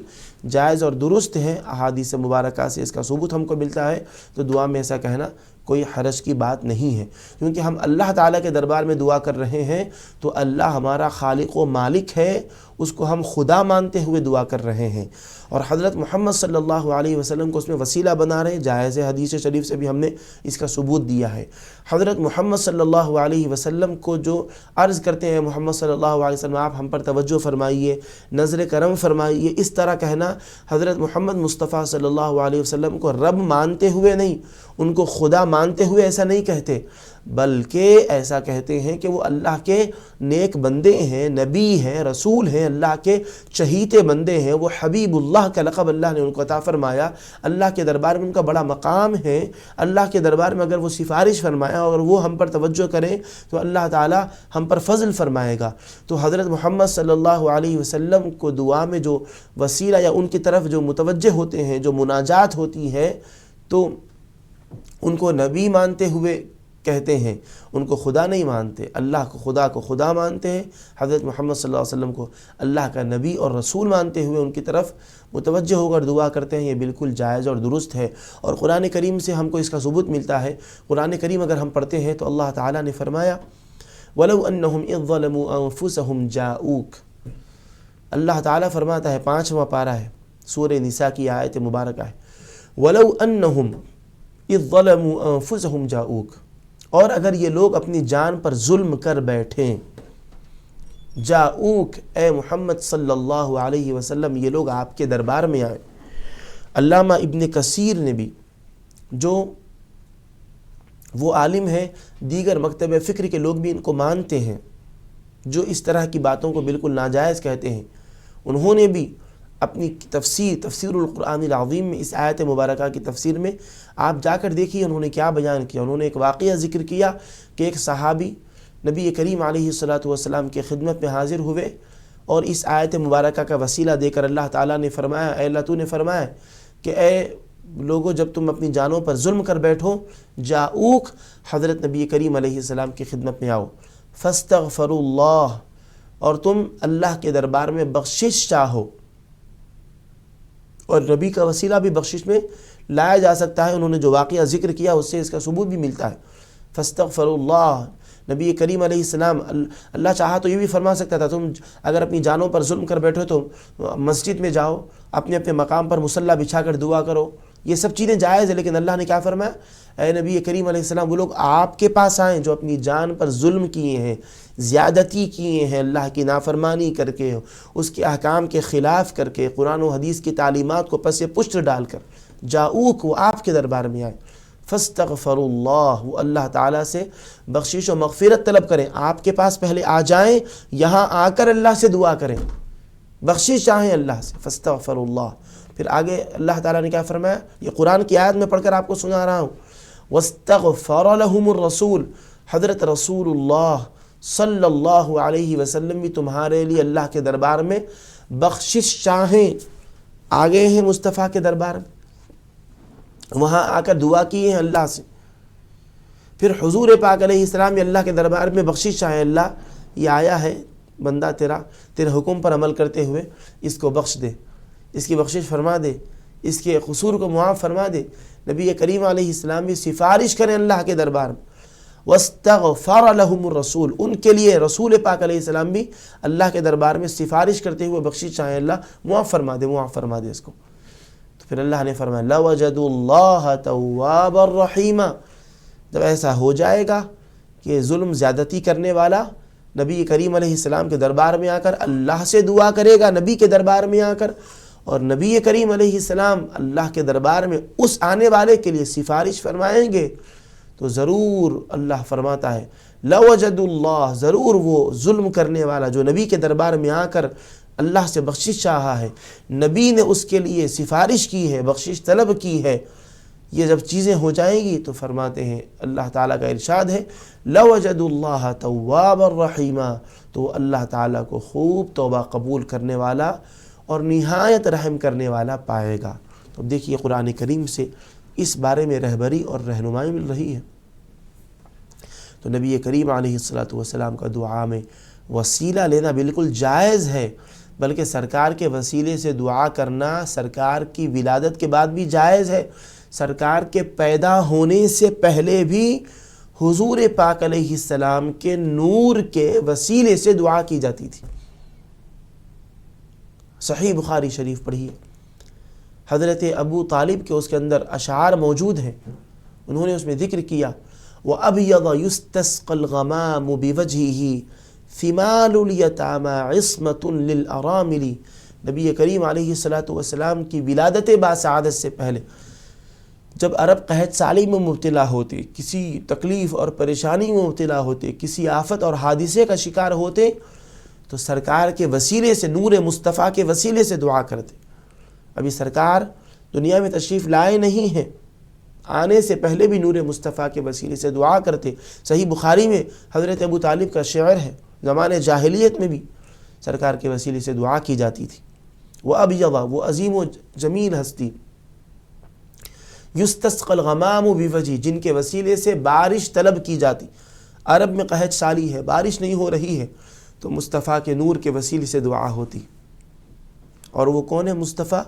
Speaker 1: جائز اور درست ہیں، احادیث مبارکہ سے اس کا ثبوت ہم کو ملتا ہے، تو دعا میں ایسا کہنا کوئی حرج کی بات نہیں ہے، کیونکہ ہم اللہ تعالیٰ کے دربار میں دعا کر رہے ہیں تو اللہ ہمارا خالق و مالک ہے، اس کو ہم خدا مانتے ہوئے دعا کر رہے ہیں، اور حضرت محمد صلی اللہ علیہ وسلم کو اس میں وسیلہ بنا رہے ہیں، جائز ہے۔ حدیث شریف سے بھی ہم نے اس کا ثبوت دیا ہے۔ حضرت محمد صلی اللہ علیہ وسلم کو جو عرض کرتے ہیں محمد صلی اللہ علیہ وسلم آپ ہم پر توجہ فرمائیے، نظر کرم فرمائیے، اس طرح کہنا حضرت محمد مصطفیٰ صلی اللہ علیہ وسلم کو رب مانتے ہوئے نہیں، ان کو خدا مانتے ہوئے ایسا نہیں کہتے، بلکہ ایسا کہتے ہیں کہ وہ اللہ کے نیک بندے ہیں، نبی ہیں، رسول ہیں، اللہ کے چہیتے بندے ہیں، وہ حبیب اللہ کا لقب اللہ نے ان کو عطا فرمایا، اللہ کے دربار میں ان کا بڑا مقام ہے، اللہ کے دربار میں اگر وہ سفارش فرمایا اور وہ ہم پر توجہ کریں تو اللہ تعالی ہم پر فضل فرمائے گا۔ تو حضرت محمد صلی اللہ علیہ وسلم کو دعا میں جو وسیلہ یا ان کی طرف جو متوجہ ہوتے ہیں، جو مناجات ہوتی ہے، تو ان کو نبی مانتے ہوئے کہتے ہیں، ان کو خدا نہیں مانتے، اللہ کو خدا مانتے ہیں، حضرت محمد صلی اللہ علیہ وسلم کو اللہ کا نبی اور رسول مانتے ہوئے ان کی طرف متوجہ ہو کر دعا کرتے ہیں، یہ بالکل جائز اور درست ہے۔ اور قرآن کریم سے ہم کو اس کا ثبوت ملتا ہے۔ قرآن کریم اگر ہم پڑھتے ہیں تو اللہ تعالیٰ نے فرمایا وَلَوْ أَنَّهُمْ إِذْ ظَلَمُوا أَنفُسَهُمْ جَاءُوكَ، اللہ تعالیٰ فرماتا ہے، 5واں پارہ ہے، سورہ نساء کی آیت مبارکہ ہے، وَلَوْ أَنَّهُمْ إِذْ ظَلَمُوا أَنفُسَهُمْ جَاءُوكَ، اور اگر یہ لوگ اپنی جان پر ظلم کر بیٹھیں، جاؤک، اے محمد صلی اللہ علیہ وسلم، یہ لوگ آپ کے دربار میں آئے۔ علامہ ابن کثیر نے بھی، جو وہ عالم ہے، دیگر مکتب فکر کے لوگ بھی ان کو مانتے ہیں، جو اس طرح کی باتوں کو بالکل ناجائز کہتے ہیں، انہوں نے بھی اپنی تفسیر القرآن العظیم میں اس آیت مبارکہ کی تفسیر میں آپ جا کر دیکھیے انہوں نے کیا بیان کیا۔ انہوں نے ایک واقعہ ذکر کیا کہ ایک صحابی نبی کریم علیہ الصلوۃ کے خدمت میں حاضر ہوئے اور اس آیت مبارکہ کا وسیلہ دے کر اللہ تعالیٰ نے فرمایا، اے اللہ تو نے فرمایا کہ اے لوگو جب تم اپنی جانوں پر ظلم کر بیٹھو، جاؤک، حضرت نبی کریم علیہ السلام کی خدمت میں آؤ، فاستغفروا اللہ، اور تم اللہ کے دربار میں بخشش چاہو، اور نبی کا وسیلہ بھی بخشش میں لایا جا سکتا ہے۔ انہوں نے جو واقعہ ذکر کیا اس سے اس کا ثبوت بھی ملتا ہے۔ فاستغفروا اللہ، نبی کریم علیہ السلام، اللہ چاہا تو یہ بھی فرما سکتا تھا تم اگر اپنی جانوں پر ظلم کر بیٹھو تو مسجد میں جاؤ، اپنے اپنے مقام پر مصلی بچھا کر دعا کرو، یہ سب چیزیں جائز ہیں، لیکن اللہ نے کیا فرمایا، اے نبی کریم علیہ السلام، وہ لوگ آپ کے پاس آئیں جو اپنی جان پر ظلم کیے ہیں، زیادتی کیے ہیں، اللہ کی نافرمانی کر کے، اس کے احکام کے خلاف کر کے، قرآن و حدیث کی تعلیمات کو پس پشت ڈال کر، جاؤک، وہ آپ کے دربار میں آئے، فاستغفروا اللہ، وہ اللہ تعالیٰ سے بخشش و مغفرت طلب کریں، آپ کے پاس پہلے آ جائیں، یہاں آ کر اللہ سے دعا کریں، بخشش چاہیں اللہ سے، فاستغفروا اللہ۔ پھر آگے اللہ تعالیٰ نے کیا فرمایا، یہ قرآن کی آیت میں پڑھ کر آپ کو سنا رہا ہوں، واستغفر لهم الرسول، حضرت رسول اللہ صلی اللہ علیہ وسلم بھی تمہارے لیے اللہ کے دربار میں بخشش چاہیں، آگے ہیں مصطفیٰ کے دربار میں، وہاں آ کر دعا کی ہے اللہ سے۔ پھر حضور پاک علیہ السلام بھی اللہ کے دربار میں بخشش چاہیں، اللہ یہ آیا ہے بندہ تیرے حکم پر عمل کرتے ہوئے، اس کو بخش دے، اس کی بخشش فرما دے، اس کے قصور کو معاف فرما دے۔ نبی کریم علیہ السلام بھی سفارش کریں اللہ کے دربار میں، وَاسْتَغْفَرَ لَهُمُ الرَّسُولُ، ان کے لیے رسول پاک علیہ السلام بھی اللہ کے دربار میں سفارش کرتے ہوئے بخشش چاہیں، اللہ معاف فرما دے، معاف فرما دے اس کو. تو پھر اللہ نے فرمایا لَوَجَدُوا اللَّهَ تَوَّابًا رَحِيمًا، جب ایسا ہو جائے گا کہ ظلم زیادتی کرنے والا نبی کریم علیہ السلام کے دربار میں آ کر اللہ سے دعا کرے گا، نبی کے دربار میں آ کر، اور نبی کریم علیہ السلام اللہ کے دربار میں اس آنے والے کے لیے سفارش فرمائیں گے، تو ضرور اللہ فرماتا ہے لَوَجَدُ اللَّهَ، ضرور وہ ظلم کرنے والا جو نبی کے دربار میں آ کر اللہ سے بخشش چاہا ہے، نبی نے اس کے لیے سفارش کی ہے، بخشش طلب کی ہے، یہ جب چیزیں ہو جائیں گی تو فرماتے ہیں اللہ تعالیٰ کا ارشاد ہے لَوَجَدُ اللَّهَ تَوَّابًا رَحِيمًا، تو اللہ تعالیٰ کو خوب توبہ قبول کرنے والا اور نہایت رحم کرنے والا پائے گا. تو دیکھیے قرآن کریم سے اس بارے میں رہبری اور رہنمائی مل رہی ہے. تو نبی کریم علیہ السلام کا دعا میں وسیلہ لینا بالکل جائز ہے، بلکہ سرکار کے وسیلے سے دعا کرنا سرکار کی ولادت کے بعد بھی جائز ہے. سرکار کے پیدا ہونے سے پہلے بھی حضور پاک علیہ السلام کے نور کے وسیلے سے دعا کی جاتی تھی. صحیح بخاری شریف پڑھیے، حضرت ابو طالب کے اس کے اندر اشعار موجود ہیں، انہوں نے اس میں ذکر کیا وَأَبْيَضَ يُسْتَسْقَى الْغَمَامُ بِوَجْهِهِ ثِمَالُ الْيَتَامَى عِصْمَةٌ لِلْأَرَامِلِ. نبی کریم علیہ السلام کی ولادت باسعادت سے پہلے جب عرب قحط سالی میں مبتلا ہوتے، کسی تکلیف اور پریشانی میں مبتلا ہوتے، کسی آفت اور حادثے کا شکار ہوتے، تو سرکار کے وسیلے سے، نور مصطفیٰ کے وسیلے سے دعا کرتے. ابھی سرکار دنیا میں تشریف لائے نہیں ہیں، آنے سے پہلے بھی نور مصطفیٰ کے وسیلے سے دعا کرتے. صحیح بخاری میں حضرت ابو طالب کا شعر ہے، زمانے جاہلیت میں بھی سرکار کے وسیلے سے دعا کی جاتی تھی. وَأَبْيَضَ، وہ عظیم و جمیل ہستی، یستسقى الغمام بوجهه، جن کے وسیلے سے بارش طلب کی جاتی. عرب میں قحط سالی ہے، بارش نہیں ہو رہی ہے، تو مصطفیٰ کے نور کے وسیلے سے دعا ہوتی. اور وہ کون ہے مصطفیٰ؟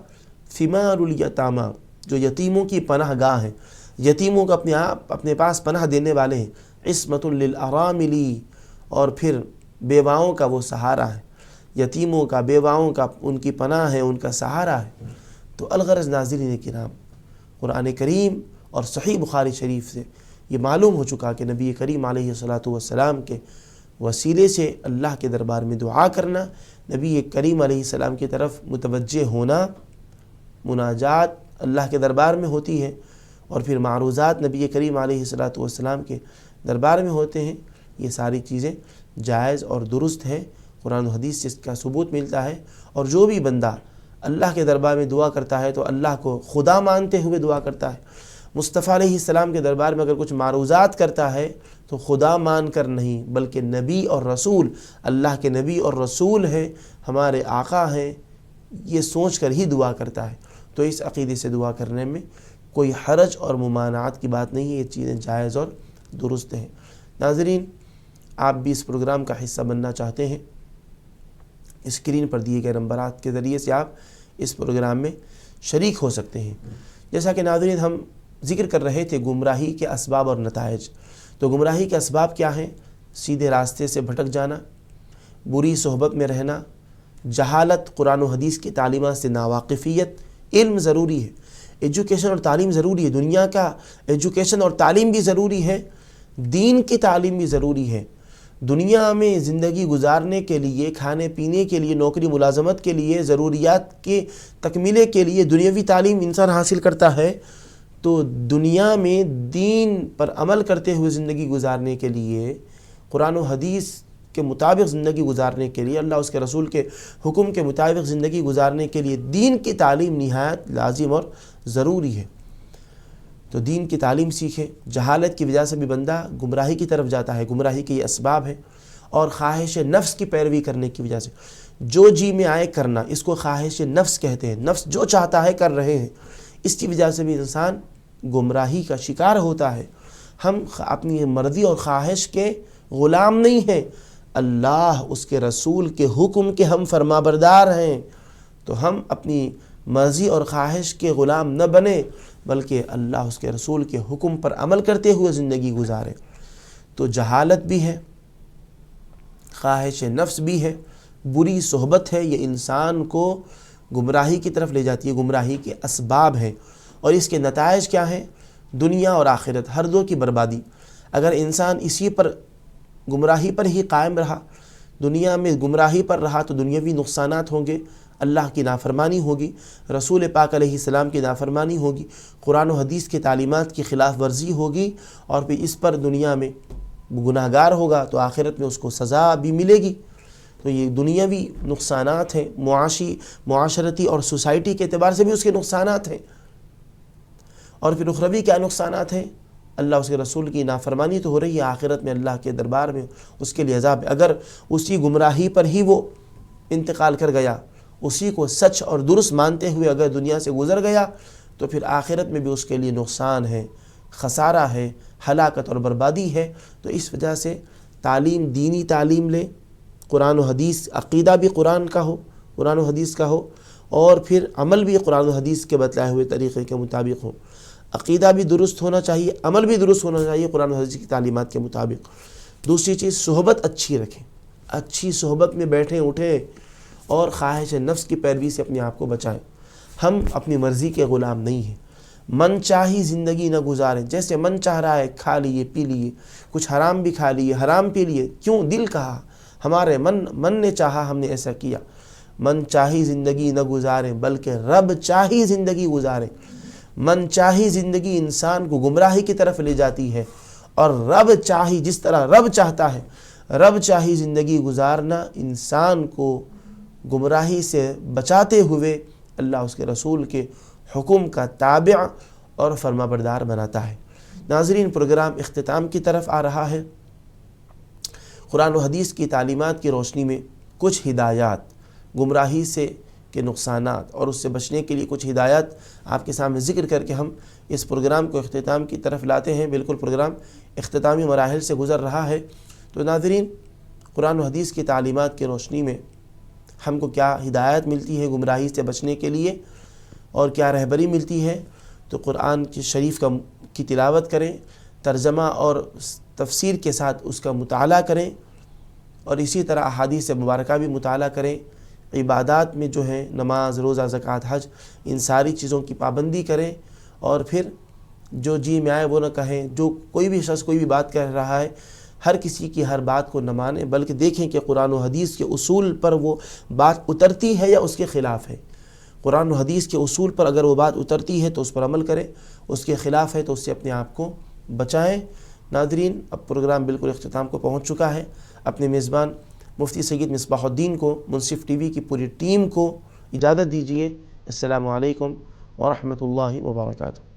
Speaker 1: ثمار الیتامى، جو یتیموں کی پناہ گاہ ہیں، یتیموں کو اپنے پاس پناہ دینے والے ہیں. عصمۃ للارامل، اور پھر بیواؤں کا وہ سہارا ہے، یتیموں کا، بیواؤں کا ان کی پناہ ہے، ان کا سہارا ہے. تو الغرض ناظرین کرام، قرآن کریم اور صحیح بخاری شریف سے یہ معلوم ہو چکا کہ نبی کریم علیہ السلام کے وسیلے سے اللہ کے دربار میں دعا کرنا، نبی کریم علیہ السلام کی طرف متوجہ ہونا، مناجات اللہ کے دربار میں ہوتی ہے، اور پھر معروضات نبی کریم علیہ السلام کے دربار میں ہوتے ہیں. یہ ساری چیزیں جائز اور درست ہیں، قرآن و حدیث سے اس کا ثبوت ملتا ہے. اور جو بھی بندہ اللہ کے دربار میں دعا کرتا ہے تو اللہ کو خدا مانتے ہوئے دعا کرتا ہے. مصطفیٰ علیہ السلام کے دربار میں اگر کچھ معروضات کرتا ہے تو خدا مان کر نہیں، بلکہ نبی اور رسول، اللہ کے نبی اور رسول ہیں، ہمارے آقا ہیں، یہ سوچ کر ہی دعا کرتا ہے. تو اس عقیدے سے دعا کرنے میں کوئی حرج اور ممانعات کی بات نہیں ہے، یہ چیزیں جائز اور درست ہیں. ناظرین، آپ بھی اس پروگرام کا حصہ بننا چاہتے ہیں، اسکرین پر دیے گئے نمبرات کے ذریعے سے آپ اس پروگرام میں شریک ہو سکتے ہیں. جیسا کہ ناظرین ہم ذکر کر رہے تھے گمراہی کے اسباب اور نتائج. تو گمراہی کے اسباب کیا ہیں؟ سیدھے راستے سے بھٹک جانا، بری صحبت میں رہنا، جہالت، قرآن و حدیث کی تعلیمات سے ناواقفیت. علم ضروری ہے، ایجوکیشن اور تعلیم ضروری ہے، دنیا کا ایجوکیشن اور تعلیم بھی ضروری ہے، دین کی تعلیم بھی ضروری ہے. دنیا میں زندگی گزارنے کے لیے، کھانے پینے کے لیے، نوکری ملازمت کے لیے، ضروریات کے تکمیلے کے لیے دنیاوی تعلیم انسان حاصل کرتا ہے. تو دنیا میں دین پر عمل کرتے ہوئے زندگی گزارنے کے لیے، قرآن و حدیث کے مطابق زندگی گزارنے کے لیے، اللہ اس کے رسول کے حکم کے مطابق زندگی گزارنے کے لیے دین کی تعلیم نہایت لازم اور ضروری ہے. تو دین کی تعلیم سیکھے. جہالت کی وجہ سے بھی بندہ گمراہی کی طرف جاتا ہے، گمراہی کے یہ اسباب ہیں. اور خواہش نفس کی پیروی کرنے کی وجہ سے، جو جی میں آئے کرنا، اس کو خواہش نفس کہتے ہیں. نفس جو چاہتا ہے کر رہے ہیں، اس کی وجہ سے بھی انسان گمراہی کا شکار ہوتا ہے. ہم اپنی مرضی اور خواہش کے غلام نہیں ہیں، اللہ اس کے رسول کے حکم کے ہم فرما بردار ہیں. تو ہم اپنی مرضی اور خواہش کے غلام نہ بنیں، بلکہ اللہ اس کے رسول کے حکم پر عمل کرتے ہوئے زندگی گزاریں. تو جہالت بھی ہے، خواہش نفس بھی ہے، بری صحبت ہے، یہ انسان کو گمراہی کی طرف لے جاتی ہے، گمراہی کے اسباب ہیں، اور اس کے نتائج کیا ہیں؟ دنیا اور آخرت ہر دو کی بربادی۔ اگر انسان اسی پر گمراہی پر ہی قائم رہا، دنیا میں گمراہی پر رہا، تو دنیاوی نقصانات ہوں گے، اللہ کی نافرمانی ہوگی، رسول پاک علیہ السلام کی نافرمانی ہوگی، قرآن و حدیث کی تعلیمات کی خلاف ورزی ہوگی، اور پھر اس پر دنیا میں گناہ گار ہوگا تو آخرت میں اس کو سزا بھی ملے گی۔ تو یہ دنیاوی نقصانات ہیں، معاشرتی اور سوسائٹی کے اعتبار سے بھی اس کے نقصانات ہیں، اور پھر اخروی کیا نقصانات ہیں؟ اللہ اس کے رسول کی نافرمانی تو ہو رہی ہے، آخرت میں اللہ کے دربار میں اس کے لیے عذاب ہے۔ اگر اسی گمراہی پر ہی وہ انتقال کر گیا، اسی کو سچ اور درست مانتے ہوئے اگر دنیا سے گزر گیا، تو پھر آخرت میں بھی اس کے لیے نقصان ہے، خسارہ ہے، ہلاکت اور بربادی ہے۔ تو اس وجہ سے تعلیم، دینی تعلیم لیں، قرآن و حدیث، عقیدہ بھی قرآن کا ہو، قرآن و حدیث کا ہو، اور پھر عمل بھی قرآن و حدیث کے بتلائے ہوئے طریقے کے مطابق ہو۔ عقیدہ بھی درست ہونا چاہیے، عمل بھی درست ہونا چاہیے قرآن و حدیث کی تعلیمات کے مطابق۔ دوسری چیز، صحبت اچھی رکھیں، اچھی صحبت میں بیٹھیں اٹھیں، اور خواہش نفس کی پیروی سے اپنے آپ کو بچائیں۔ ہم اپنی مرضی کے غلام نہیں ہیں، من چاہی زندگی نہ گزاریں، جیسے من چاہ رہا ہے کھا لیے پی لیے، کچھ حرام بھی کھا لیے، حرام پی لیے، کیوں؟ دل کہا، ہمارے من نے چاہا، ہم نے ایسا کیا۔ من چاہی زندگی نہ گزاریں بلکہ رب چاہی زندگی گزاریں۔ من چاہی زندگی انسان کو گمراہی کی طرف لے جاتی ہے، اور رب چاہی، جس طرح رب چاہتا ہے، رب چاہی زندگی گزارنا انسان کو گمراہی سے بچاتے ہوئے اللہ اس کے رسول کے حکم کا تابع اور فرما بردار بناتا ہے۔ ناظرین، پروگرام اختتام کی طرف آ رہا ہے۔ قرآن و حدیث کی تعلیمات کی روشنی میں کچھ ہدایات، گمراہی سے کے نقصانات اور اس سے بچنے کے لیے کچھ ہدایات آپ کے سامنے ذکر کر کے ہم اس پروگرام کو اختتام کی طرف لاتے ہیں۔ بالکل پروگرام اختتامی مراحل سے گزر رہا ہے۔ تو ناظرین، قرآن و حدیث کی تعلیمات کی روشنی میں ہم کو کیا ہدایت ملتی ہے گمراہی سے بچنے کے لیے، اور کیا رہبری ملتی ہے؟ تو قرآن کی شریف کی تلاوت کریں، ترجمہ اور تفسیر کے ساتھ اس کا مطالعہ کریں، اور اسی طرح احادیث مبارکہ بھی مطالعہ کریں۔ عبادات میں جو ہیں نماز، روزہ، زکوٰۃ، حج، ان ساری چیزوں کی پابندی کریں، اور پھر جو جی میں آئے وہ نہ کہیں۔ جو کوئی بھی شخص کوئی بھی بات کہہ رہا ہے، ہر کسی کی ہر بات کو نہ مانیں، بلکہ دیکھیں کہ قرآن و حدیث کے اصول پر وہ بات اترتی ہے یا اس کے خلاف ہے۔ قرآن و حدیث کے اصول پر اگر وہ بات اترتی ہے تو اس پر عمل کریں، اس کے خلاف ہے تو اس سے اپنے آپ کو بچائیں۔ ناظرین، اب پروگرام بالکل اختتام کو پہنچ چکا ہے۔ اپنے میزبان مفتی سید مصباح الدین کو، منصف ٹی وی کی پوری ٹیم کو اجازت دیجیے۔ السلام علیکم ورحمۃ اللہ وبرکاتہ۔